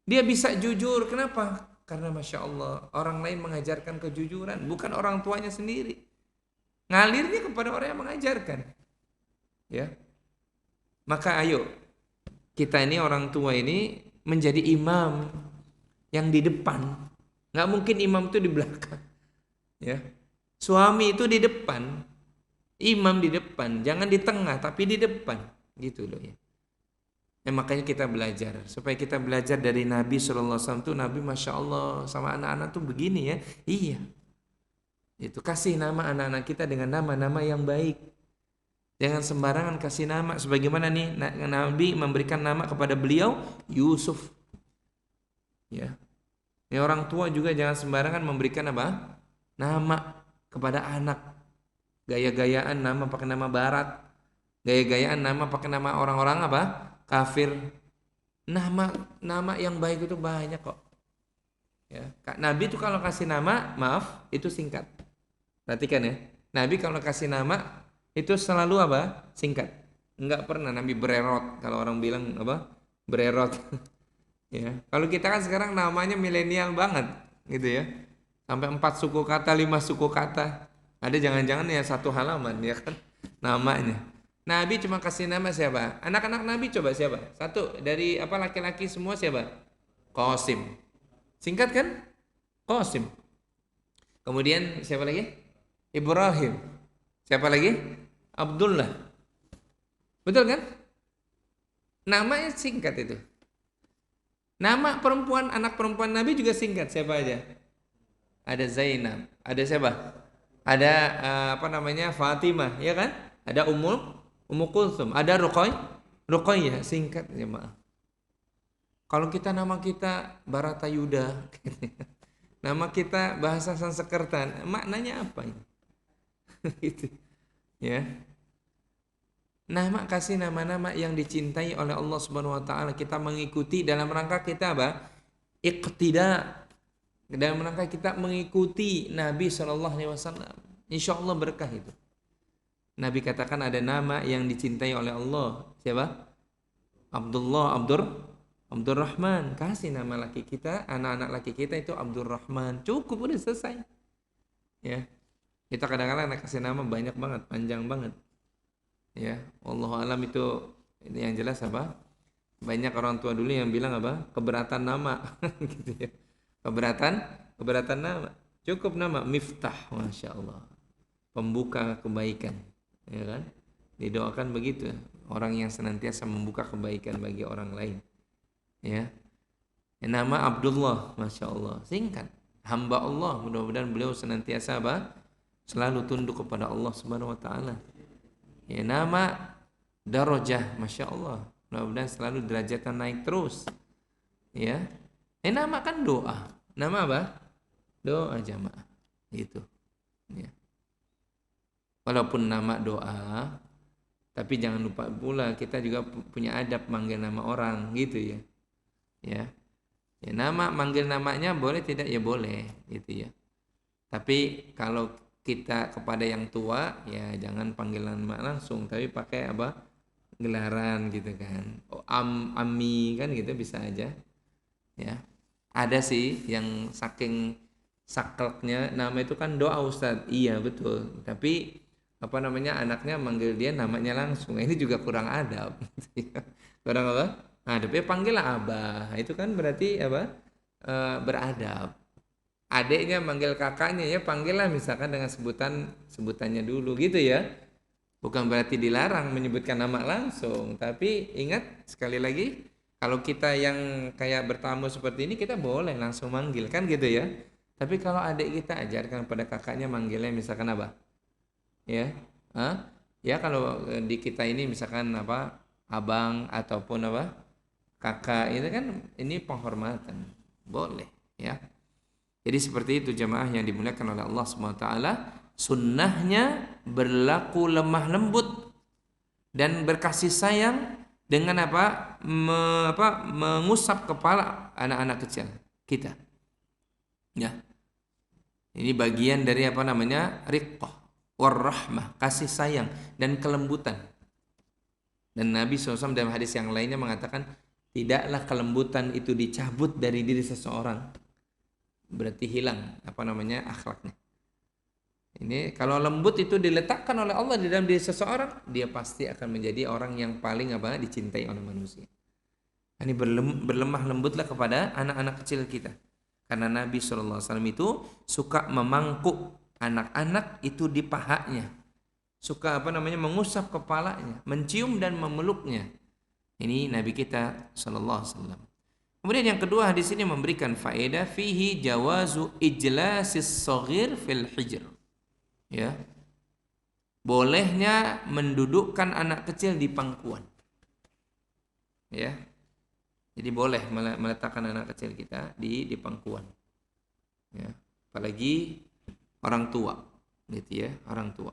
Dia bisa jujur, kenapa? Karena Masya Allah, orang lain mengajarkan kejujuran, bukan orang tuanya sendiri. Ngalirnya kepada orang yang mengajarkan. Ya. Maka ayo, kita ini orang tua ini menjadi imam yang di depan. Nggak mungkin imam itu di belakang. Ya. Suami itu di depan, imam di depan, jangan di tengah tapi di depan, gitu loh ya. Makanya kita belajar, supaya kita belajar dari Nabi SAW tuh, Nabi Masya Allah sama anak-anak tuh begini ya. Iya, itu kasih nama anak-anak kita dengan nama-nama yang baik. Jangan sembarangan kasih nama. Sebagaimana nih Nabi memberikan nama kepada beliau Yusuf. Ya, ini orang tua juga jangan sembarangan memberikan apa? Nama kepada anak. Gaya-gayaan nama pakai nama barat. Gaya-gayaan nama pakai nama orang-orang apa? Kafir. Nama yang baik itu banyak kok. Ya, Nabi itu kalau kasih nama, maaf, itu singkat. Perhatikan ya. Nabi kalau kasih nama itu selalu apa? Singkat. Enggak pernah Nabi bererot. Kalau orang bilang apa? Bererot. Ya. Kalau kita kan sekarang namanya milenial banget, gitu ya. Sampai 4 suku kata, 5 suku kata. Ada jangan-jangan ya 1 halaman ya kan namanya. Nabi cuma kasih nama siapa? Anak-anak Nabi coba siapa? 1 dari apa laki-laki semua siapa? Qasim. Singkat kan? Qasim. Kemudian siapa lagi? Ibrahim. Siapa lagi? Abdullah. Betul kan? Namanya singkat itu. Nama perempuan, anak perempuan Nabi juga singkat. Siapa aja? Ada Zainab. Ada siapa? Ada apa namanya? Fatimah, ya kan? Ada Ummu Kulsum. Ada Ruqayyah. Singkat ya maaf. Kalau kita nama kita Baratayuda, nama kita bahasa Sanskerta, maknanya apa ini? Gitu. Ya. Nama kasih nama-nama yang dicintai oleh Allah Subhanahu wa taala, kita mengikuti dalam rangka kita apa? Iqtida. Dalam rangka kita mengikuti Nabi sallallahu alaihi wasallam. Insyaallah berkah itu. Nabi katakan ada nama yang dicintai oleh Allah. Siapa? Abdurrahman. Kasih nama laki kita, anak-anak laki kita itu Abdurrahman. Cukup, udah selesai. Ya. Kita kadang-kadang kasih nama banyak banget, panjang banget. Ya, wallahu alam itu ini yang jelas apa? Banyak orang tua dulu yang bilang apa? Keberatan nama gitu ya. Keberatan nama. Cukup nama Miftah, Masya Allah. Pembuka kebaikan, ya kan? Didoakan begitu, orang yang senantiasa membuka kebaikan bagi orang lain. Ya. Nama Abdullah, Masya Allah. Singkat. Hamba Allah, mudah-mudahan beliau senantiasa apa? Selalu tunduk kepada Allah Subhanahu wa taala. Ya, nama Darajah, Masya Allah, mudah-mudahan selalu derajatnya naik terus. Ya, nama kan doa. Nama apa? Doa jamaah. Gitu. Ya. Walaupun nama doa, tapi jangan lupa pula kita juga punya adab manggil nama orang, gitu ya. Ya. Ya, nama manggil namanya boleh tidak ya boleh, gitu ya. Tapi kalau kita kepada yang tua ya jangan panggilan nama langsung, tapi pakai apa? Gelaran gitu kan. Oh, Ami kan gitu bisa aja. Ya. Ada sih yang saking sakleknya nama itu kan doa Ustadz. Iya betul. Tapi apa namanya anaknya manggil dia namanya langsung. Ini juga kurang adab. Kurang apa? Adabnya panggillah Abah. Itu kan berarti apa? Beradab. Adiknya manggil kakaknya ya panggillah misalkan dengan sebutannya dulu gitu ya. Bukan berarti dilarang menyebutkan nama langsung, tapi ingat sekali lagi kalau kita yang kayak bertamu seperti ini kita boleh langsung manggil kan gitu ya. Tapi kalau adik kita ajarkan pada kakaknya manggilnya misalkan apa? Ya. Ya kalau di kita ini misalkan apa? Abang ataupun apa? Kakak itu kan ini penghormatan. Boleh ya. Jadi seperti itu jamaah yang dimuliakan oleh Allah SWT. Sunnahnya berlaku lemah lembut dan berkasih sayang dengan apa? Mengusap kepala anak-anak kecil kita. Ya. Ini bagian dari apa namanya? Riqqah warahmah, kasih sayang dan kelembutan. Dan Nabi SAW dalam hadis yang lainnya mengatakan tidaklah kelembutan itu dicabut dari diri seseorang. Berarti hilang apa namanya akhlaknya. Ini kalau lembut itu diletakkan oleh Allah di dalam diri seseorang, dia pasti akan menjadi orang yang paling apa dicintai oleh manusia. Ini berlemah lembutlah kepada anak-anak kecil kita. Karena Nabi SAW itu suka memangkuk anak-anak itu di pahanya. Suka apa namanya mengusap kepalanya, mencium dan memeluknya. Ini Nabi kita sallallahu alaihi wasallam. Kemudian yang kedua, hadis ini memberikan faedah fihi jawazu ijlasis shaghir fil hijr. Ya. Bolehnya mendudukkan anak kecil di pangkuan. Ya. Jadi boleh meletakkan anak kecil kita di pangkuan. Ya. Apalagi orang tua, gitu ya, orang tua.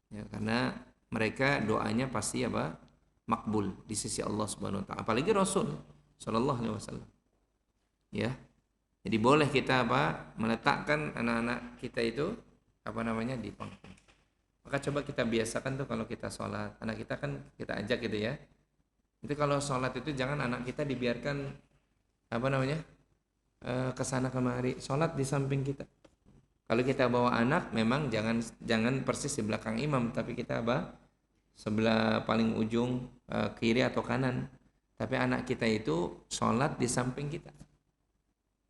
Ya, karena mereka doanya pasti apa? Makbul di sisi Allah Subhanahu wa taala. Apalagi Rasul sallallahu alaihi wasallam. Ya. Jadi boleh kita apa? Meletakkan anak-anak kita itu apa namanya di pangkuan. Maka coba kita biasakan tuh kalau kita sholat, anak kita kan kita ajak gitu ya. Itu kalau sholat itu jangan anak kita dibiarkan apa namanya kesana kemari, sholat di samping kita. Kalau kita bawa anak, memang jangan persis di belakang imam, tapi kita apa sebelah paling ujung kiri atau kanan. Tapi anak kita itu sholat di samping kita.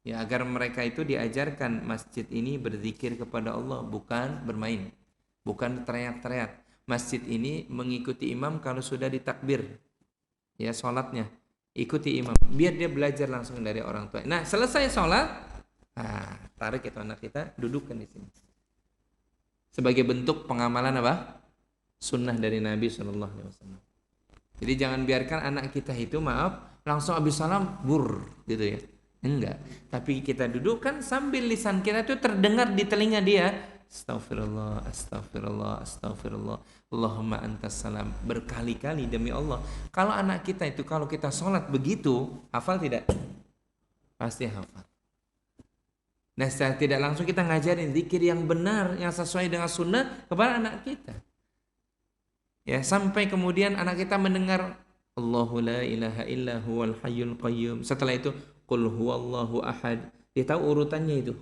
Ya, agar mereka itu diajarkan masjid ini berzikir kepada Allah, bukan bermain, bukan teriak-teriak. Masjid ini mengikuti imam kalau sudah ditakbir, ya sholatnya ikuti imam, biar dia belajar langsung dari orang tua. Nah, selesai sholat, tarik itu anak kita, dudukkan di sini. Sebagai bentuk pengamalan apa? Sunnah dari Nabi SAW. Jadi jangan biarkan anak kita itu langsung habis salam gitu ya. Enggak. Tapi kita dudukkan sambil lisan kita itu terdengar di telinga dia. Astagfirullah, astagfirullah, astagfirullah. Allahumma antas salam. Berkali-kali demi Allah. Kalau anak kita itu kalau kita sholat begitu, hafal tidak? Pasti hafal. Nah, secara tidak langsung kita ngajarin zikir yang benar, yang sesuai dengan sunnah kepada anak kita. Ya, sampai kemudian anak kita mendengar Allahu la ilaha illa huwal hayyul qayyum. Setelah itu qul huwallahu ahad. Dia tahu urutannya itu.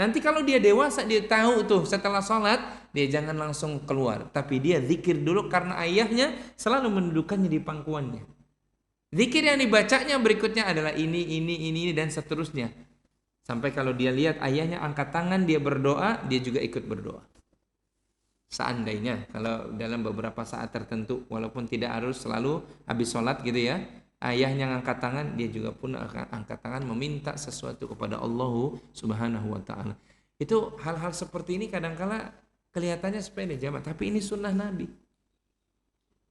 Nanti kalau dia dewasa, dia tahu tuh setelah sholat, dia jangan langsung keluar. Tapi dia zikir dulu karena ayahnya selalu mendudukannya di pangkuannya. Zikir yang dibacanya berikutnya adalah ini, dan seterusnya. Sampai kalau dia lihat ayahnya angkat tangan, dia berdoa, dia juga ikut berdoa. Seandainya, kalau dalam beberapa saat tertentu, walaupun tidak harus selalu habis sholat gitu ya, ayahnya angkat tangan, dia juga pun akan angkat tangan meminta sesuatu kepada Allah Subhanahu wa taala. Itu hal-hal seperti ini kadang-kala kelihatannya sepele jamaah, tapi ini sunnah Nabi.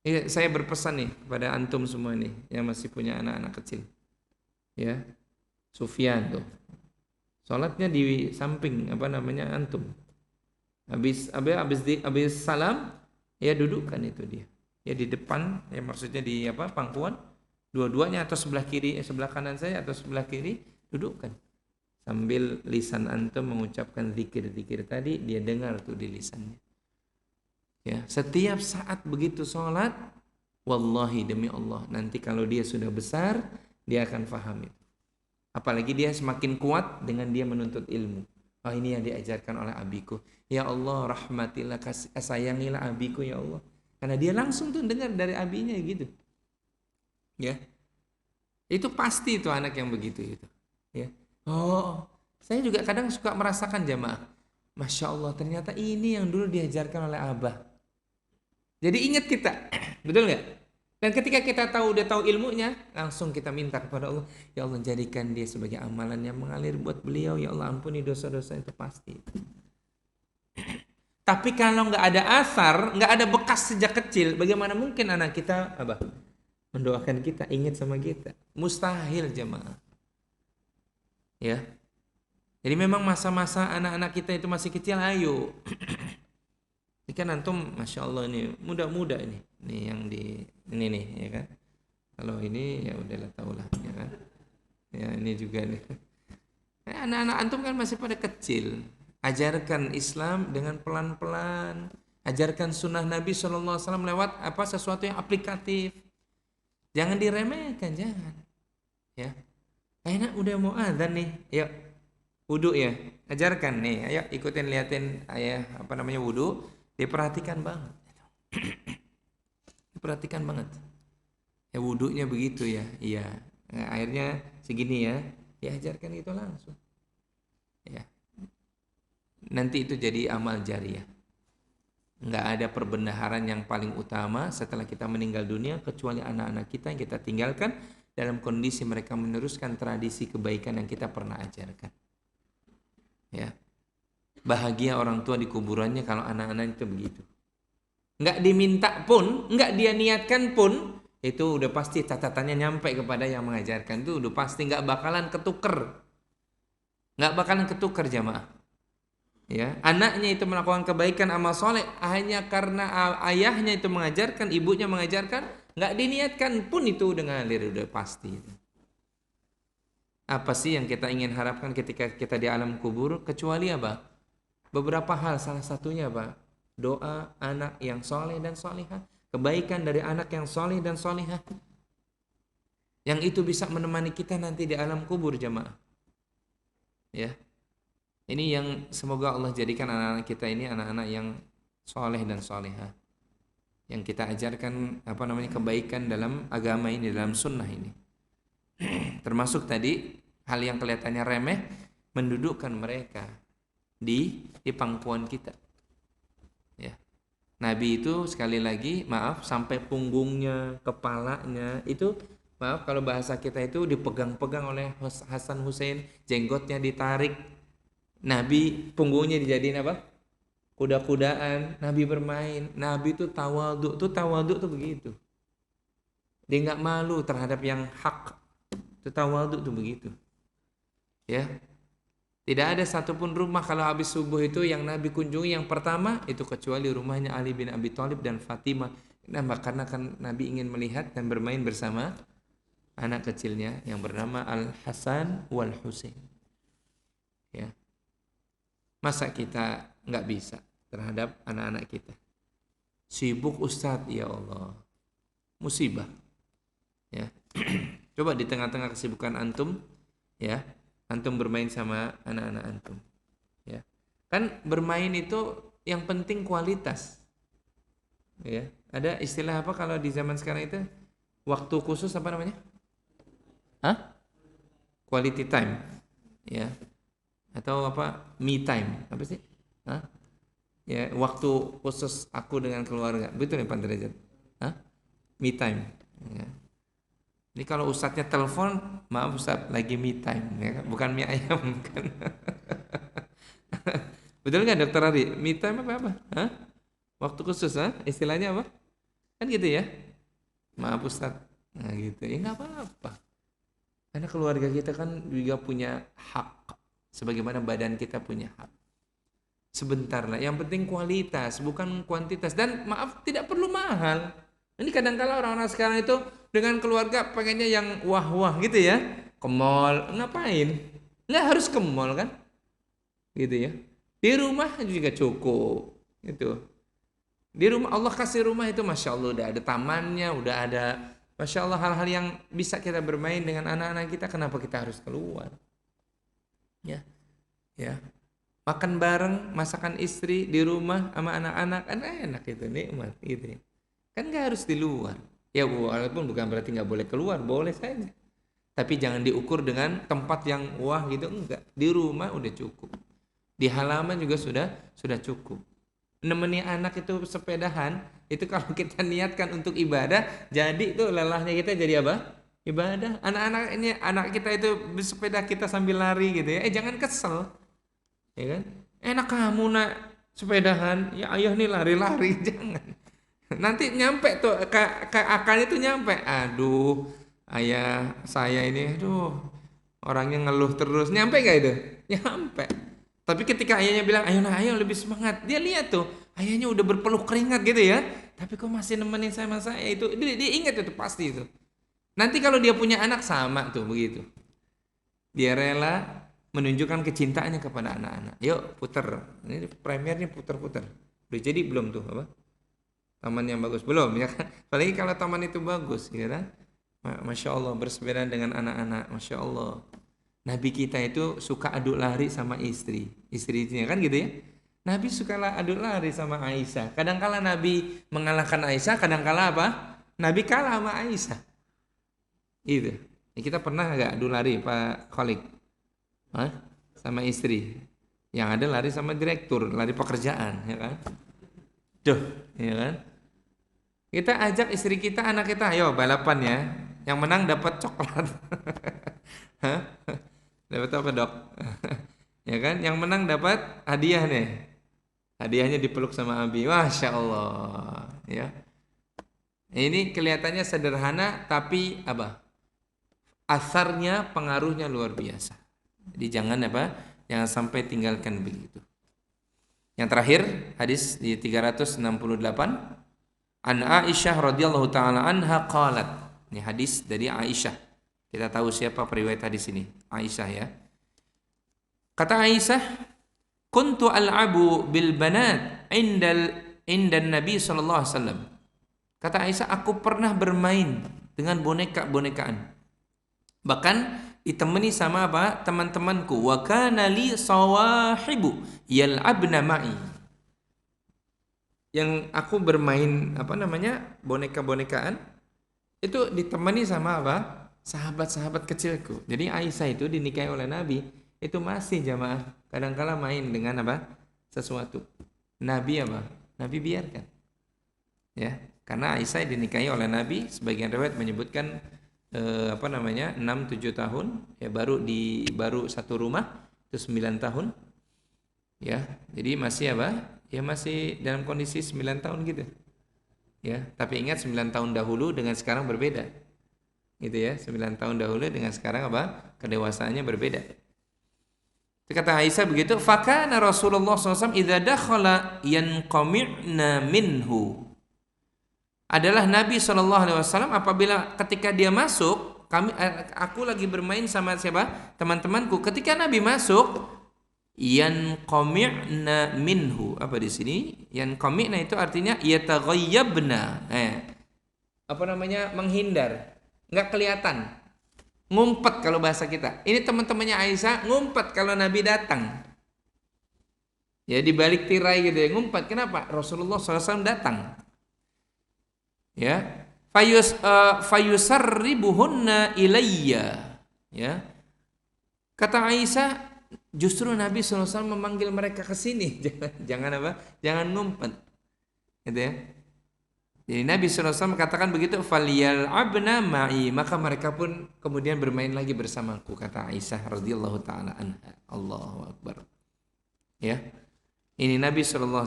Ya, saya berpesan nih kepada antum semua nih yang masih punya anak-anak kecil. Ya. Sufyan tuh. Salatnya di samping antum. Habis salam, ya dudukkan itu dia. Ya di depan, ya maksudnya di pangkuan. Dua-duanya atau sebelah kiri, sebelah kanan saya atau sebelah kiri, dudukkan. Sambil lisan antum mengucapkan zikir-zikir tadi, dia dengar tuh di lisannya. Ya, setiap saat begitu sholat, wallahi demi Allah, nanti kalau dia sudah besar, dia akan faham itu. Apalagi dia semakin kuat dengan dia menuntut ilmu. Oh, ini yang diajarkan oleh abiku. Ya Allah, rahmatilah, sayangilah abiku ya Allah. Karena dia langsung tuh dengar dari abinya gitu. Ya, itu pasti itu anak yang begitu itu. Ya, oh, saya juga kadang suka merasakan jamaah. Masya Allah, ternyata ini yang dulu diajarkan oleh abah. Jadi ingat kita, betul nggak? Dan ketika kita udah tahu ilmunya, langsung kita minta kepada Allah, ya Allah jadikan dia sebagai amalan yang mengalir buat beliau. Ya Allah ampuni dosa-dosa itu pasti. Tapi kalau nggak ada asar, nggak ada bekas sejak kecil, bagaimana mungkin anak kita mendoakan kita, ingat sama kita? Mustahil jemaah. Ya. Jadi memang masa-masa anak-anak kita itu masih kecil, ayo. Ini kan antum, masya Allah ini muda-muda ini yang ini nih, ya kan? Kalau ini ya udahlah tahulah, ya kan? Ya ini juga nih. Anak-anak antum kan masih pada kecil. Ajarkan Islam dengan pelan-pelan. Ajarkan sunnah Nabi SAW lewat sesuatu yang aplikatif. Jangan diremehkan, jangan. Ya. Enak udah mau azan nih, yuk wudu ya. Ajarkan nih, ayo ikutin liatin ayah wudu. Diperhatikan banget. Diperhatikan banget. Ya wudunya begitu ya. Iya. Nah, airnya segini ya. Diajarkan itu langsung. Ya. Nanti itu jadi amal jariah. Nggak ada perbendaharaan yang paling utama setelah kita meninggal dunia kecuali anak-anak kita yang kita tinggalkan dalam kondisi mereka meneruskan tradisi kebaikan yang kita pernah ajarkan. Ya. Bahagia orang tua di kuburannya kalau anak-anak itu begitu. Nggak diminta pun, nggak dia niatkan pun, itu udah pasti catatannya nyampe kepada yang mengajarkan. Itu udah pasti nggak bakalan ketuker. Nggak bakalan ketuker jamaah. Ya, anaknya itu melakukan kebaikan amal soleh hanya karena ayahnya itu mengajarkan, ibunya mengajarkan, nggak diniatkan pun itu udah ngalir, udah pasti. Apa sih yang kita ingin harapkan ketika kita di alam kubur? Kecuali apa? Beberapa hal, salah satunya apa? Doa anak yang soleh dan solihah, kebaikan dari anak yang soleh dan solihah, yang itu bisa menemani kita nanti di alam kubur jamaah. Ya. Ini yang semoga Allah jadikan anak-anak kita ini anak-anak yang soleh dan solehah, yang kita ajarkan kebaikan dalam agama ini, dalam sunnah ini. Termasuk tadi hal yang kelihatannya remeh, mendudukkan mereka di pangkuan kita. Ya. Nabi itu sekali lagi maaf sampai punggungnya, kepalanya itu maaf kalau bahasa kita itu dipegang-pegang oleh Hasan Hussein, jenggotnya ditarik. Nabi punggungnya dijadiin apa? Kuda-kudaan. Nabi bermain. Nabi itu tawadhu. Tawadhu tuh begitu. Dia nggak malu terhadap yang hak. Itu tawadhu tuh begitu. Ya. Tidak ada satupun rumah kalau habis subuh itu yang Nabi kunjungi yang pertama itu kecuali rumahnya Ali bin Abi Thalib dan Fatimah. Kenapa? Karena kan Nabi ingin melihat dan bermain bersama anak kecilnya yang bernama Al Hasan wal Husain. Ya. Masa kita nggak bisa terhadap anak-anak kita? Sibuk Ustadz, ya Allah, musibah. Ya, coba di tengah-tengah kesibukan antum, ya, antum bermain sama anak-anak antum. Ya, kan bermain itu yang penting kualitas. Ya, ada istilah apa kalau di zaman sekarang itu? Waktu khusus apa namanya? Quality time. Ya. Atau apa me time apa sih? Ya waktu khusus aku dengan keluarga, betul ya Pak Derajat? Me time. Ya. Ini kalau ustadznya telepon, maaf ustadz lagi me time, ya, bukan mie ayam kan? Betul nggak Dokter Ari? Me time apa? Waktu khusus, istilahnya apa? Kan gitu ya? Maaf ustadz, nah gitu. Ya nggak apa-apa. Karena keluarga kita kan juga punya hak. Sebagaimana badan kita punya hak. Sebentar lah, yang penting kualitas, bukan kuantitas. Dan maaf, tidak perlu mahal. Ini kadang-kala orang-orang sekarang itu dengan keluarga pengennya yang wah-wah gitu ya. Ke mall, ngapain? Nggak harus ke mall kan? Gitu ya. Di rumah juga cukup. Gitu. Di rumah, Allah kasih rumah itu Masya Allah udah ada tamannya, udah ada Masya Allah hal-hal yang bisa kita bermain dengan anak-anak kita. Kenapa kita harus keluar? Ya, ya, makan bareng, masakan istri di rumah sama anak-anak kan enak itu, nikmat gitu. Kan nggak harus di luar. Ya walaupun bukan berarti nggak boleh keluar, boleh saja. Tapi jangan diukur dengan tempat yang wah gitu, enggak. Di rumah udah cukup. Di halaman juga sudah cukup. Nemeni anak itu sepedahan, itu kalau kita niatkan untuk ibadah, jadi itu lelahnya kita jadi apa? Ibadah. Anak kita itu bersepeda kita sambil lari gitu ya. Jangan kesel. Ya kan? Enak kamu nak sepedahan, ya ayah nih lari-lari jangan. Nanti nyampe tuh ke akalnya tuh nyampe. Aduh, ayah saya ini orangnya ngeluh terus. Nyampe gak itu? Nyampe. Tapi ketika ayahnya bilang, "Ayo nak, ayo lebih semangat." Dia lihat tuh, ayahnya udah berpeluh keringat gitu ya. Tapi kok masih nemenin sama saya itu. Dia ingat itu pasti itu. Nanti kalau dia punya anak sama tuh begitu. Dia rela menunjukkan kecintaannya kepada anak-anak. Yuk puter. Ini premiernya puter-puter. Udah jadi belum tuh apa? Taman yang bagus belum ya kan? Apalagi kalau taman itu bagus, ya kan? Masya Allah bersepeda dengan anak-anak, Masya Allah. Nabi kita itu suka adu lari sama istrinya kan gitu ya? Nabi suka adu lari sama Aisyah. Kadangkala Nabi mengalahkan Aisyah, kadangkala apa? Nabi kalah sama Aisyah. Gitu. Ya, kita pernah nggak adu lari Pak Khalid? Sama istri. Yang ada lari sama direktur, lari pekerjaan, ya kan? Duh, ya kan? Kita ajak istri kita, anak kita, ayo balapan ya. Yang menang dapat coklat. Hah? Dapat apa, Dok? Ya kan? Yang menang dapat hadiah nih. Hadiahnya dipeluk sama Abi. Masya Allah. Ya. Ini kelihatannya sederhana, tapi apa? Asarnya, pengaruhnya luar biasa. Jadi jangan apa? Jangan sampai tinggalkan begitu. Yang terakhir, hadis di 368. An Aisyah radhiyallahu taala anha qalat. Ini hadis dari Aisyah. Kita tahu siapa periwayat hadis ini. Aisyah ya. Kata Aisyah, "Kuntu al'abu bil banat indan Nabi sallallahu alaihi wasallam." Kata Aisyah, aku pernah bermain dengan boneka-bonekaan. Bahkan ditemani sama apa? Teman-temanku. Wa kana li sawahibu yal'abna ma'i. Yang aku bermain boneka-bonekaan itu ditemani sama apa? Sahabat-sahabat kecilku. Jadi Aisyah itu dinikahi oleh Nabi itu masih jamaah kadang-kala main dengan apa? Sesuatu. Nabi apa? Nabi biarkan. Ya, karena Aisyah dinikahi oleh Nabi, sebagian riwayat menyebutkan 6-7 tahun, ya baru satu rumah itu 9 tahun. Ya, jadi masih apa? Ya masih dalam kondisi 9 tahun gitu. Ya, tapi ingat 9 tahun dahulu dengan sekarang berbeda. Gitu ya, 9 tahun dahulu dengan sekarang apa? Kedewasaannya berbeda. Kata Aisyah begitu, fakana Rasulullah SAW idza dakhala yanqami'na minhu. Adalah Nabi SAW apabila ketika dia masuk, aku lagi bermain sama siapa? Teman-temanku. Ketika Nabi masuk, yanqami'na minhu. Apa di sini? Yanqami'na itu artinya yataghayyabna. Menghindar. Enggak kelihatan. Ngumpet kalau bahasa kita. Ini teman-temannya Aisyah ngumpet kalau Nabi datang. Ya di balik tirai gitu ya, ngumpet. Kenapa? Rasulullah SAW datang. Ya. Fayusarribuhunna ilayya. Ya. Kata Aisyah, justru Nabi SAW memanggil mereka ke sini. Jangan apa? Jangan ngumpet. Gitu ya. Jadi Nabi SAW katakan begitu, falyal'abna ma'i, maka mereka pun kemudian bermain lagi bersamaku, kata Aisyah radhiyallahu taala anha. Allahu akbar. Ya. Ini Nabi SAW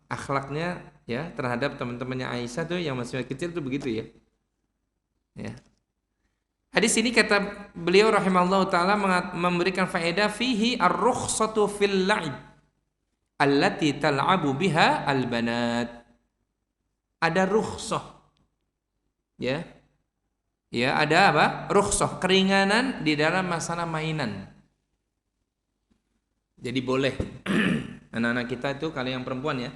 akhlaknya ya terhadap teman-temannya Aisyah tuh yang masih kecil tuh begitu ya. Ya. Hadis ini kata beliau rahimallahu taala memberikan faedah fihi ar-rukhsatu fil la'ib allati tal'abu biha al-banat. Ada rukhsah. Ya. Ya, ada apa? Rukhsah, keringanan di dalam masalah mainan. Jadi boleh anak-anak kita itu kalau yang perempuan ya,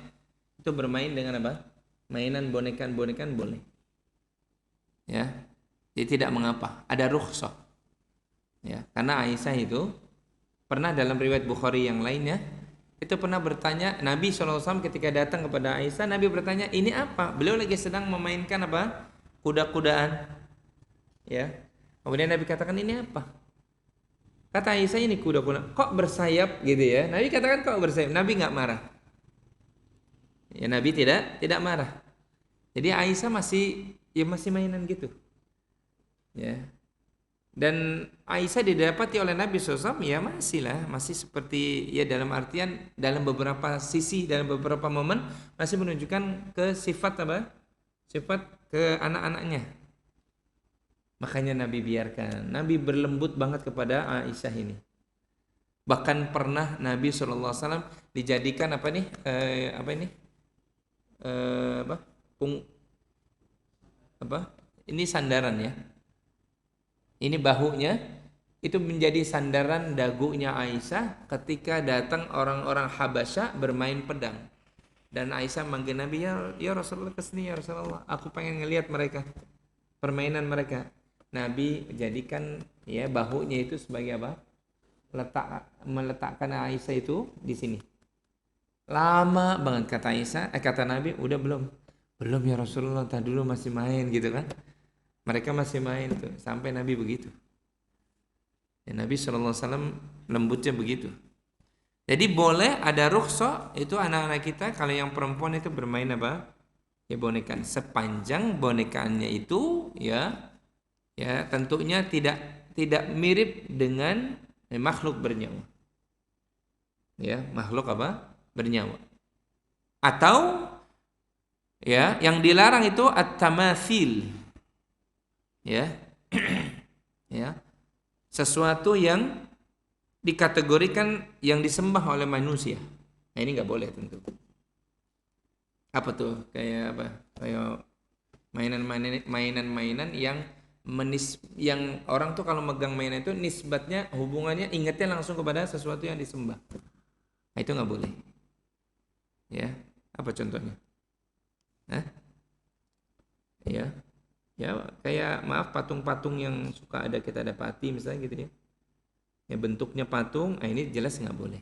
itu bermain dengan apa? Mainan bonekan-bonekan boleh. Ya. Jadi tidak mengapa, ada rukhsah. Ya, karena Aisyah itu pernah dalam riwayat Bukhari yang lainnya itu pernah bertanya, Nabi SAW ketika datang kepada Aisyah, Nabi bertanya, ini apa? Beliau lagi sedang memainkan apa? Kuda-kudaan. Ya. Kemudian Nabi katakan, ini apa? Kata Aisyah, ini kuda-kuda. Kok bersayap gitu ya? Nabi katakan kok bersayap. Nabi nggak marah. Ya, Nabi tidak marah. Jadi Aisyah masih mainan gitu. Ya. Dan Aisyah didapati oleh Nabi SAW ya masih seperti ya dalam artian dalam beberapa sisi, dalam beberapa momen masih menunjukkan ke sifat apa? Sifat ke anak-anaknya. Makanya Nabi biarkan. Nabi berlembut banget kepada Aisyah ini. Bahkan pernah Nabi SAW dijadikan ini sandaran ya. Ini bahunya itu menjadi sandaran dagunya Aisyah ketika datang orang-orang Habasyah bermain pedang. Dan Aisyah manggil Nabi, ya Rasulullah kesini ya Rasulullah, aku pengen ngelihat mereka, permainan mereka. Nabi jadikan ya bahunya itu sebagai apa? Meletakkan Aisyah itu di sini. Lama banget kata Aisyah, kata Nabi, udah belum ya Rasulullah, tadi dulu masih main gitu kan. Mereka masih main tuh sampai Nabi begitu. Ya, Nabi SAW lembutnya begitu. Jadi boleh ada rukhsah itu anak-anak kita kalau yang perempuan itu bermain apa? Ya bonekaan. Sepanjang bonekaannya itu ya tentunya tidak mirip dengan makhluk bernyawa. Ya, makhluk apa? Bernyawa. Atau ya, yang dilarang itu at-tamatsil. Ya. Ya. Sesuatu yang dikategorikan yang disembah oleh manusia. Nah, ini nggak boleh tentu. Apa tuh? Kayak apa? Kayak mainan-mainan yang orang tuh kalau megang mainan itu nisbatnya hubungannya ingatnya langsung kepada sesuatu yang disembah. Nah, itu nggak boleh. Ya. Apa contohnya? Hah? Ya. Ya, kayak maaf patung-patung yang suka kita dapati misalnya gitu ya. Ya bentuknya patung, ini jelas nggak boleh.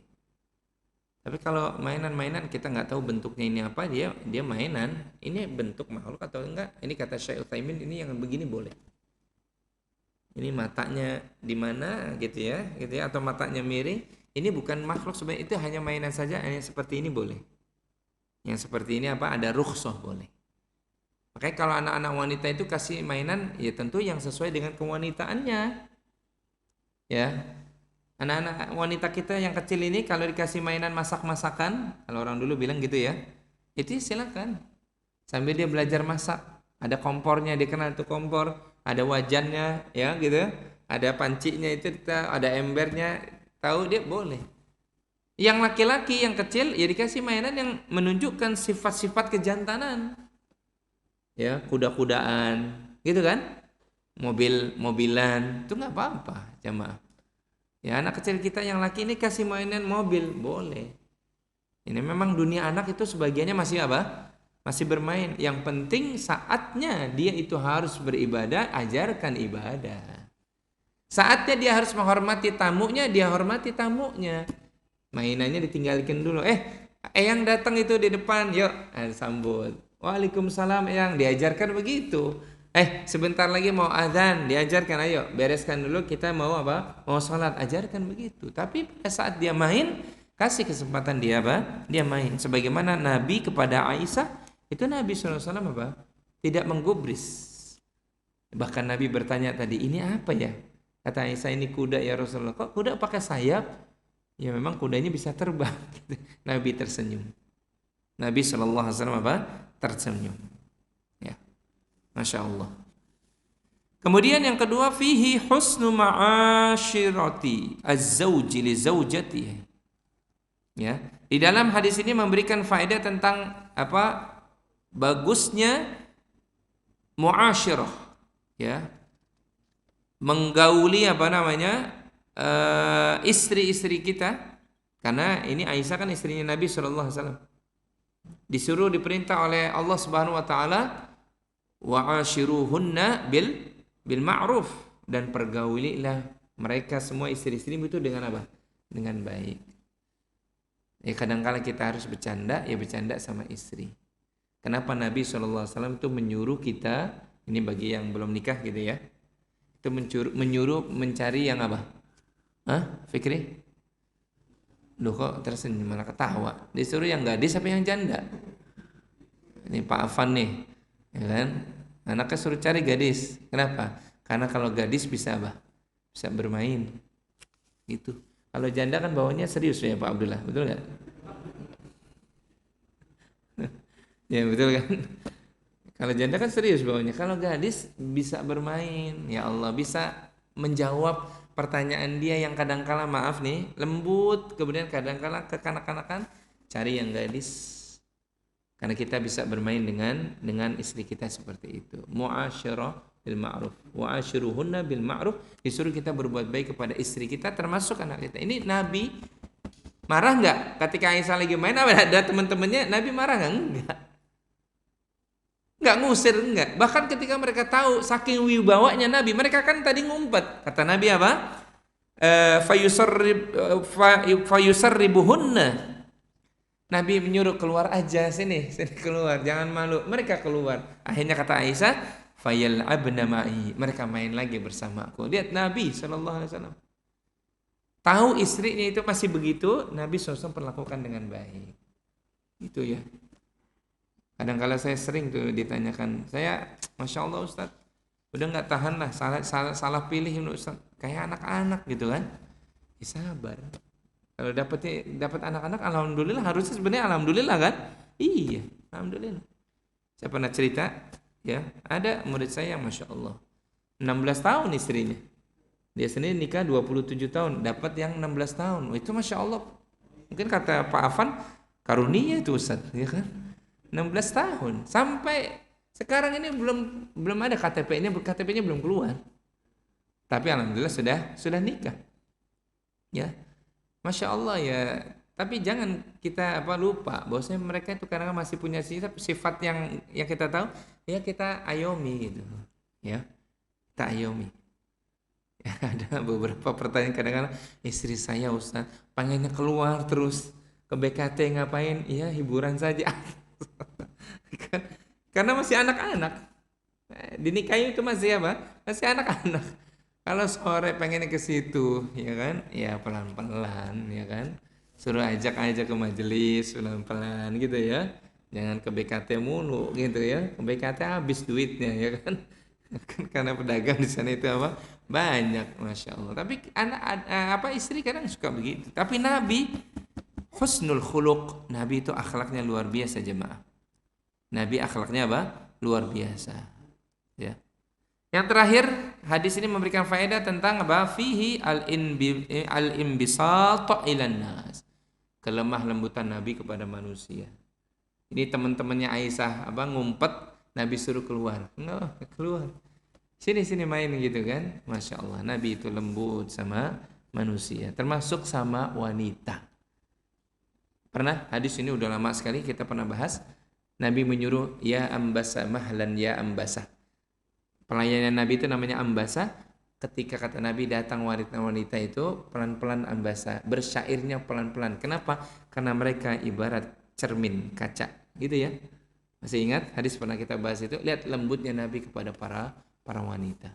Tapi kalau mainan-mainan kita nggak tahu bentuknya ini apa, dia mainan, ini bentuk makhluk atau enggak? Ini kata Syekh Utsaimin ini yang begini boleh. Ini matanya di mana gitu ya, atau matanya miring. Ini bukan makhluk sebenarnya, itu hanya mainan saja, hanya seperti ini boleh. Yang seperti ini apa? Ada rukhsah boleh. Makanya kalau anak-anak wanita itu kasih mainan, ya tentu yang sesuai dengan kewanitaannya. Ya, anak-anak wanita kita yang kecil ini kalau dikasih mainan masak-masakan, kalau orang dulu bilang gitu ya, itu silakan. Sambil dia belajar masak, ada kompornya, dia kenal itu kompor, ada wajannya, ya gitu, ada pancinya itu, ada embernya, tahu dia boleh. Yang laki-laki yang kecil ya dikasih mainan yang menunjukkan sifat-sifat kejantanan, ya kuda-kudaan, gitu kan, mobil-mobilan, itu nggak apa-apa, jamaah. Ya anak kecil kita yang laki ini kasih mainan mobil, boleh. Ini memang dunia anak itu sebagiannya masih apa? Masih bermain. Yang penting saatnya dia itu harus beribadah, ajarkan ibadah. Saatnya dia harus menghormati tamunya, dia hormati tamunya. Mainannya ditinggalkan dulu. Eyang datang itu di depan, yuk sambut. Waalaikumsalam Eyang, diajarkan begitu. Sebentar lagi mau azan, diajarkan, ayo bereskan dulu, kita mau apa? Mau sholat, ajarkan begitu. Tapi pada saat dia main, kasih kesempatan dia apa? Dia main. Sebagaimana Nabi kepada Aisyah, itu Nabi SAW apa? Tidak menggubris. Bahkan Nabi bertanya tadi, ini apa ya? Kata Aisyah, ini kuda ya Rasulullah. Kok kuda pakai sayap? Ya memang kuda ini bisa terbang. Nabi tersenyum. Nabi SAW apa? Tersenyum. Ya. Masya Allah. Kemudian yang kedua, fihi husnu ma'ashirati az-zawji li zawjatihi. Ya, di dalam hadis ini memberikan faedah tentang apa? Bagusnya muasyirah, ya. Menggauli apa namanya? Istri-istri kita. Karena ini Aisyah kan istrinya Nabi sallallahu alaihi wasallam. Disuruh diperintah oleh Allah Subhanahu wa taala wa'ashiruhunna bil ma'ruf, dan pergaulilah mereka semua istri-istri itu dengan apa? Dengan baik. Ya kadang-kala kita harus bercanda, ya bercanda sama istri. Kenapa Nabi SAW itu menyuruh kita, ini bagi yang belum nikah gitu ya, itu menyuruh mencari yang apa? Fikri? Loh kok tersenyum malah ketawa. Disuruh yang gadis apa yang janda? Ini Pak Afan nih, ya kan? Anaknya suruh cari gadis. Kenapa? Karena kalau gadis bisa apa? Bisa bermain. Gitu. Kalau janda kan bawanya serius ya Pak Abdullah, betul nggak? Ya betul kan? Kalau janda kan serius bawanya. Kalau gadis bisa bermain. Ya Allah, bisa menjawab pertanyaan dia yang kadang-kala maaf nih, lembut, kemudian kadang-kala kekanak-kanakan, cari yang gadis. Karena kita bisa bermain dengan istri kita seperti itu. Mu'asyirah bil ma'ruf. Wa'asyiruhunna bil ma'ruf. Disuruh kita berbuat baik kepada istri kita termasuk anak kita. Ini Nabi marah enggak? Ketika Aisyah lagi main ada teman-temannya, Nabi marah enggak? Enggak ngusir enggak. Bahkan ketika mereka tahu saking wibawanya Nabi, mereka kan tadi ngumpet. Kata Nabi apa? Fayusarribuhunna. Nabi menyuruh keluar aja, sini keluar, jangan malu. Mereka keluar. Akhirnya kata Aisyah, fayal'abna ma'i. Mereka main lagi bersamaku. Lihat Nabi SAW. tahu istrinya itu masih begitu, Nabi SAW perlakukan dengan baik. Itu ya. Kadang-kala saya sering tuh ditanyakan, saya Masya Allah Ustaz, udah nggak tahan lah, salah pilih Ustaz, kayak anak-anak gitu kan. Ya, sabar. Kalau dapat anak-anak, alhamdulillah, harusnya sebenarnya alhamdulillah kan? Iya, alhamdulillah. Saya pernah cerita, ya, ada murid saya yang Masya Allah 16 tahun istrinya. Dia sendiri nikah 27 tahun, dapat yang 16 tahun. Oh, itu Masya Allah. Mungkin kata Pak Afan, karunia itu Ustaz, ya kan? 16 tahun. Sampai sekarang ini belum ada KTP-nya belum keluar. Tapi alhamdulillah sudah nikah. Ya. Masya Allah ya. Tapi jangan kita lupa bahwasanya mereka itu kadang masih punya sifat yang kita tahu, ya kita ayomi gitu. Ya. Kita ayomi. Ya, ada beberapa pertanyaan kadang-kadang, istri saya Ustaz pengennya keluar terus ke BKT ngapain? Iya, hiburan saja. Karena masih anak-anak. Dinikahi itu masih apa? Masih anak-anak. Kalau sore pengennya ke situ, ya kan? Ya pelan-pelan, ya kan? Suruh ajak aja ke majelis pelan-pelan gitu ya. Jangan ke BKT mulu gitu ya. Ke BKT habis duitnya, ya kan? Karena pedagang di sana itu apa? Banyak, Masya Allah. Tapi istri kadang suka begitu. Tapi Nabi husnul khuluq. Nabi itu akhlaknya luar biasa, jemaah. Nabi akhlaknya apa? Luar biasa. Ya. Yang terakhir, hadis ini memberikan faedah tentang apa? Fihi al-imbisat ilan nas. Kelemah lembutan Nabi kepada manusia. Ini teman-temannya Aisyah ngumpet, Nabi suruh keluar. Enggak, keluar. Sini main gitu kan. Masya Allah, Nabi itu lembut sama manusia, termasuk sama wanita. Pernah, hadis ini udah lama sekali kita pernah bahas. Nabi menyuruh, ya ambasa mahlan ya ambasa. Pelayanan Nabi itu namanya ambasa. Ketika kata Nabi datang wanita-wanita itu pelan-pelan ambasa. Bersyairnya pelan-pelan. Kenapa? Karena mereka ibarat cermin kaca. Gitu ya. Masih ingat hadis pernah kita bahas itu? Lihat lembutnya Nabi kepada para wanita.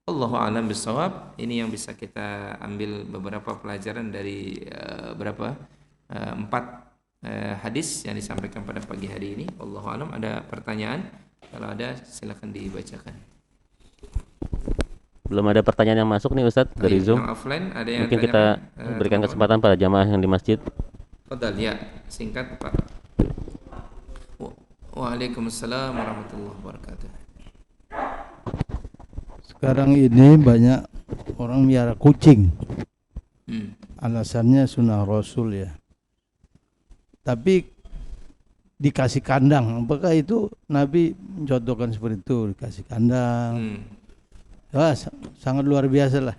Allahu a'lam bishawab. Ini yang bisa kita ambil beberapa pelajaran dari 4 hadis yang disampaikan pada pagi hari ini. Allahu a'lam. Ada pertanyaan? Kalau ada silakan dibacakan. Belum ada pertanyaan yang masuk nih Ustadz dari Zoom. Yang offline ada yang mungkin kita berikan kesempatan pada jamaah yang di masjid. Fadal ya, singkat Pak. Waalaikumsalam warahmatullahi wabarakatuh. Sekarang ini banyak orang miara kucing. Alasannya sunnah Rasul ya. Tapi dikasih kandang, apakah itu Nabi mencontohkan seperti itu, dikasih kandang? Ya, sangat luar biasa lah.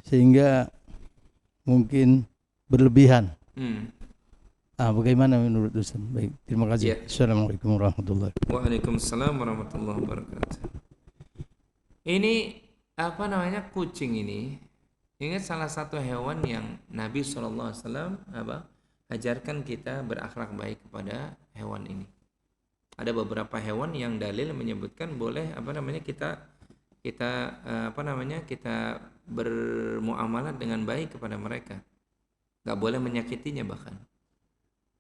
Sehingga mungkin berlebihan. Bagaimana menurut Ustaz? Baik, terima kasih. Ya. Assalamualaikum warahmatullahi wabarakatuh. Waalaikumsalam warahmatullahi wabarakatuh. Ini kucing ini? Ingat salah satu hewan yang Nabi SAW ajarkan kita berakhlak baik kepada hewan ini. Ada beberapa hewan yang dalil menyebutkan boleh kita bermuamalah dengan baik kepada mereka. Enggak boleh menyakitinya bahkan.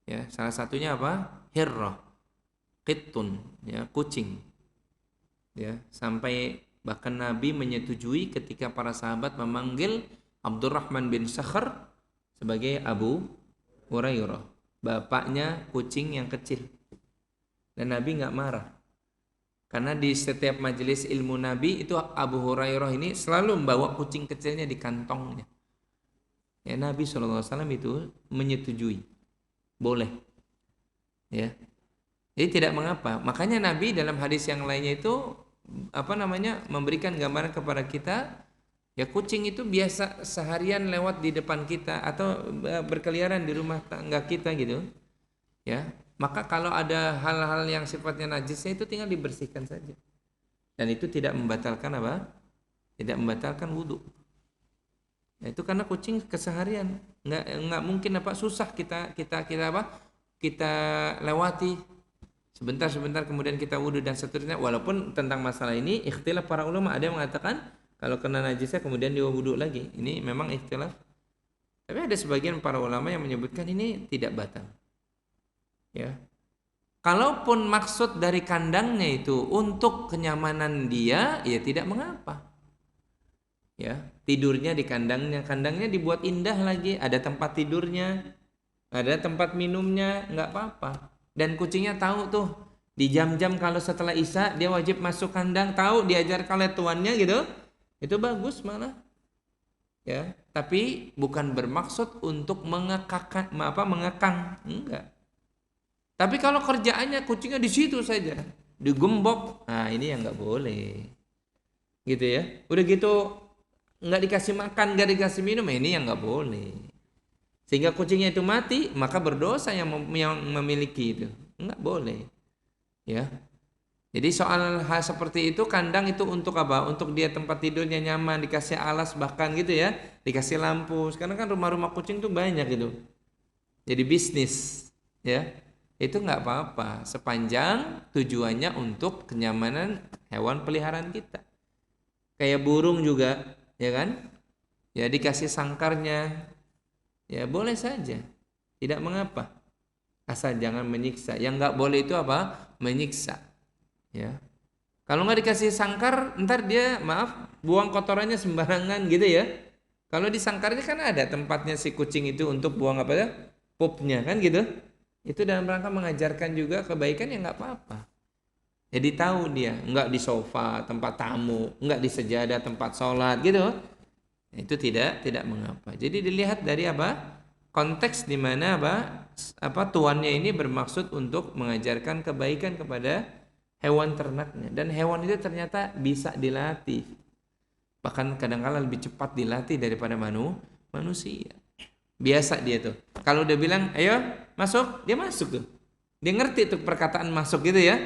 Ya, salah satunya apa? Hirrah, qittun, ya, kucing. Ya, sampai bahkan Nabi menyetujui ketika para sahabat memanggil Abdurrahman bin Sakhar sebagai Abu Hurairah, bapaknya kucing yang kecil. Dan Nabi enggak marah. Karena di setiap majelis ilmu Nabi itu Abu Hurairah ini selalu membawa kucing kecilnya di kantongnya. Ya, Nabi SAW itu menyetujui. Boleh. Ya. Jadi tidak mengapa. Makanya Nabi dalam hadis yang lainnya itu memberikan gambaran kepada kita, ya kucing itu biasa seharian lewat di depan kita atau berkeliaran di rumah tangga kita gitu. Ya. Maka kalau ada hal-hal yang sifatnya najisnya itu tinggal dibersihkan saja. Dan itu tidak membatalkan apa? Tidak membatalkan wudu. Ya, itu karena kucing keseharian. Enggak mungkin susah kita lewati sebentar kemudian kita wudu dan seterusnya. Walaupun tentang masalah ini ikhtilaf para ulama, ada yang mengatakan Kalau kena najisnya kemudian dia wudhu lagi. Ini memang ikhtilaf. Tapi ada sebagian para ulama yang menyebutkan ini tidak batal. Ya. Kalaupun maksud dari kandangnya itu untuk kenyamanan dia, ya tidak mengapa. Ya, tidurnya di kandangnya dibuat indah lagi, ada tempat tidurnya, ada tempat minumnya, nggak apa-apa. Dan kucingnya tahu tuh di jam-jam kalau setelah Isya dia wajib masuk kandang, tahu diajarkan oleh tuannya gitu, itu bagus malah. Ya, tapi bukan bermaksud untuk mengekang, enggak. Tapi kalau kerjaannya kucingnya di situ saja, digembok, nah ini yang nggak boleh, gitu ya. Udah gitu nggak dikasih makan, nggak dikasih minum, ini yang nggak boleh. Sehingga kucingnya itu mati, maka berdosa yang memiliki itu, nggak boleh, ya. Jadi soal hal seperti itu, kandang itu untuk apa? Untuk dia tempat tidurnya nyaman, dikasih alas bahkan gitu ya, dikasih lampu. Sekarang kan rumah-rumah kucing tuh banyak gitu. Jadi bisnis, ya. Itu nggak apa-apa sepanjang tujuannya untuk kenyamanan hewan peliharaan kita. Kayak burung juga, ya kan? Ya dikasih sangkarnya, ya boleh saja, tidak mengapa. Asal jangan menyiksa. Yang nggak boleh itu apa? Menyiksa. Ya. Kalau nggak dikasih sangkar, ntar dia buang kotorannya sembarangan gitu ya. Kalau di sangkarnya kan ada tempatnya si kucing itu untuk buang apa ya? Pupnya kan gitu. Itu dalam rangka mengajarkan juga kebaikan, ya nggak apa-apa. Jadi tahu dia, nggak di sofa tempat tamu, nggak di sejadah tempat sholat gitu. Itu tidak mengapa. Jadi dilihat dari apa? Konteks di mana apa tuannya ini bermaksud untuk mengajarkan kebaikan kepada hewan ternaknya, dan hewan itu ternyata bisa dilatih. Bahkan kadang-kadang lebih cepat dilatih daripada manusia. Biasa dia tuh. Kalau udah bilang, ayo masuk, dia masuk tuh. Dia ngerti tuh perkataan masuk gitu ya.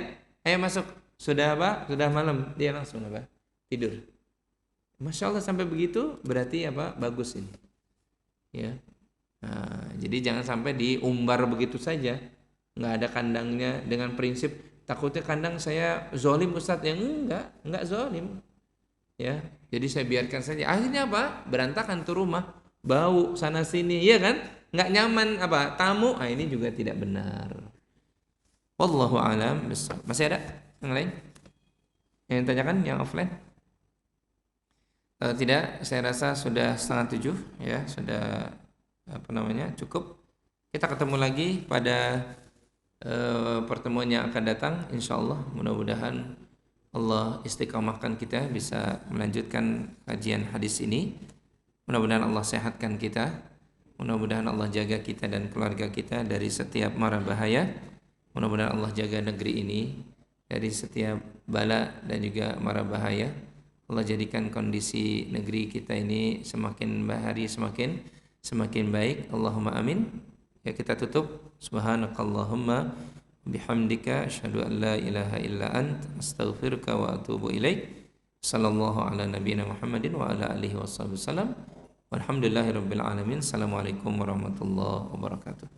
Ayo masuk. Sudah apa? Sudah malam. Dia langsung apa? Tidur. Masya Allah, sampai begitu berarti apa? Bagus ini. Ya. Nah, jadi jangan sampai diumbar begitu saja. Nggak ada kandangnya dengan prinsip takutnya kandang saya zolim Ustadz. Ya enggak zolim. Ya. Jadi saya biarkan saja. Akhirnya apa? Berantakan tuh rumah. Bau sana sini, ya kan? Nggak nyaman apa tamu. Ini juga tidak benar. Wallahu a'lam bishawab. Masih ada yang lain yang tanyakan, yang offline? Kalau tidak, saya rasa sudah 6:30 ya, sudah cukup. Kita ketemu lagi pada pertemuan yang akan datang, insyaallah. Mudah-mudahan Allah istiqamahkan kita bisa melanjutkan kajian hadis ini. Mudah-mudahan Allah sehatkan kita. Mudah-mudahan Allah jaga kita dan keluarga kita dari setiap mara bahaya. Mudah-mudahan Allah jaga negeri ini dari setiap bala dan juga mara bahaya. Allah jadikan kondisi negeri kita ini semakin hari semakin baik. Allahumma amin. Ya, kita tutup. Subhanakallahumma bihamdika asyhadu an la ilaha illa ant astaghfiruka wa atubu ilaik. Sallallahu ala nabiyina Muhammadin wa ala alihi wasallam. Walhamdulillahirabbil alamin. Assalamualaikum warahmatullahi wabarakatuh.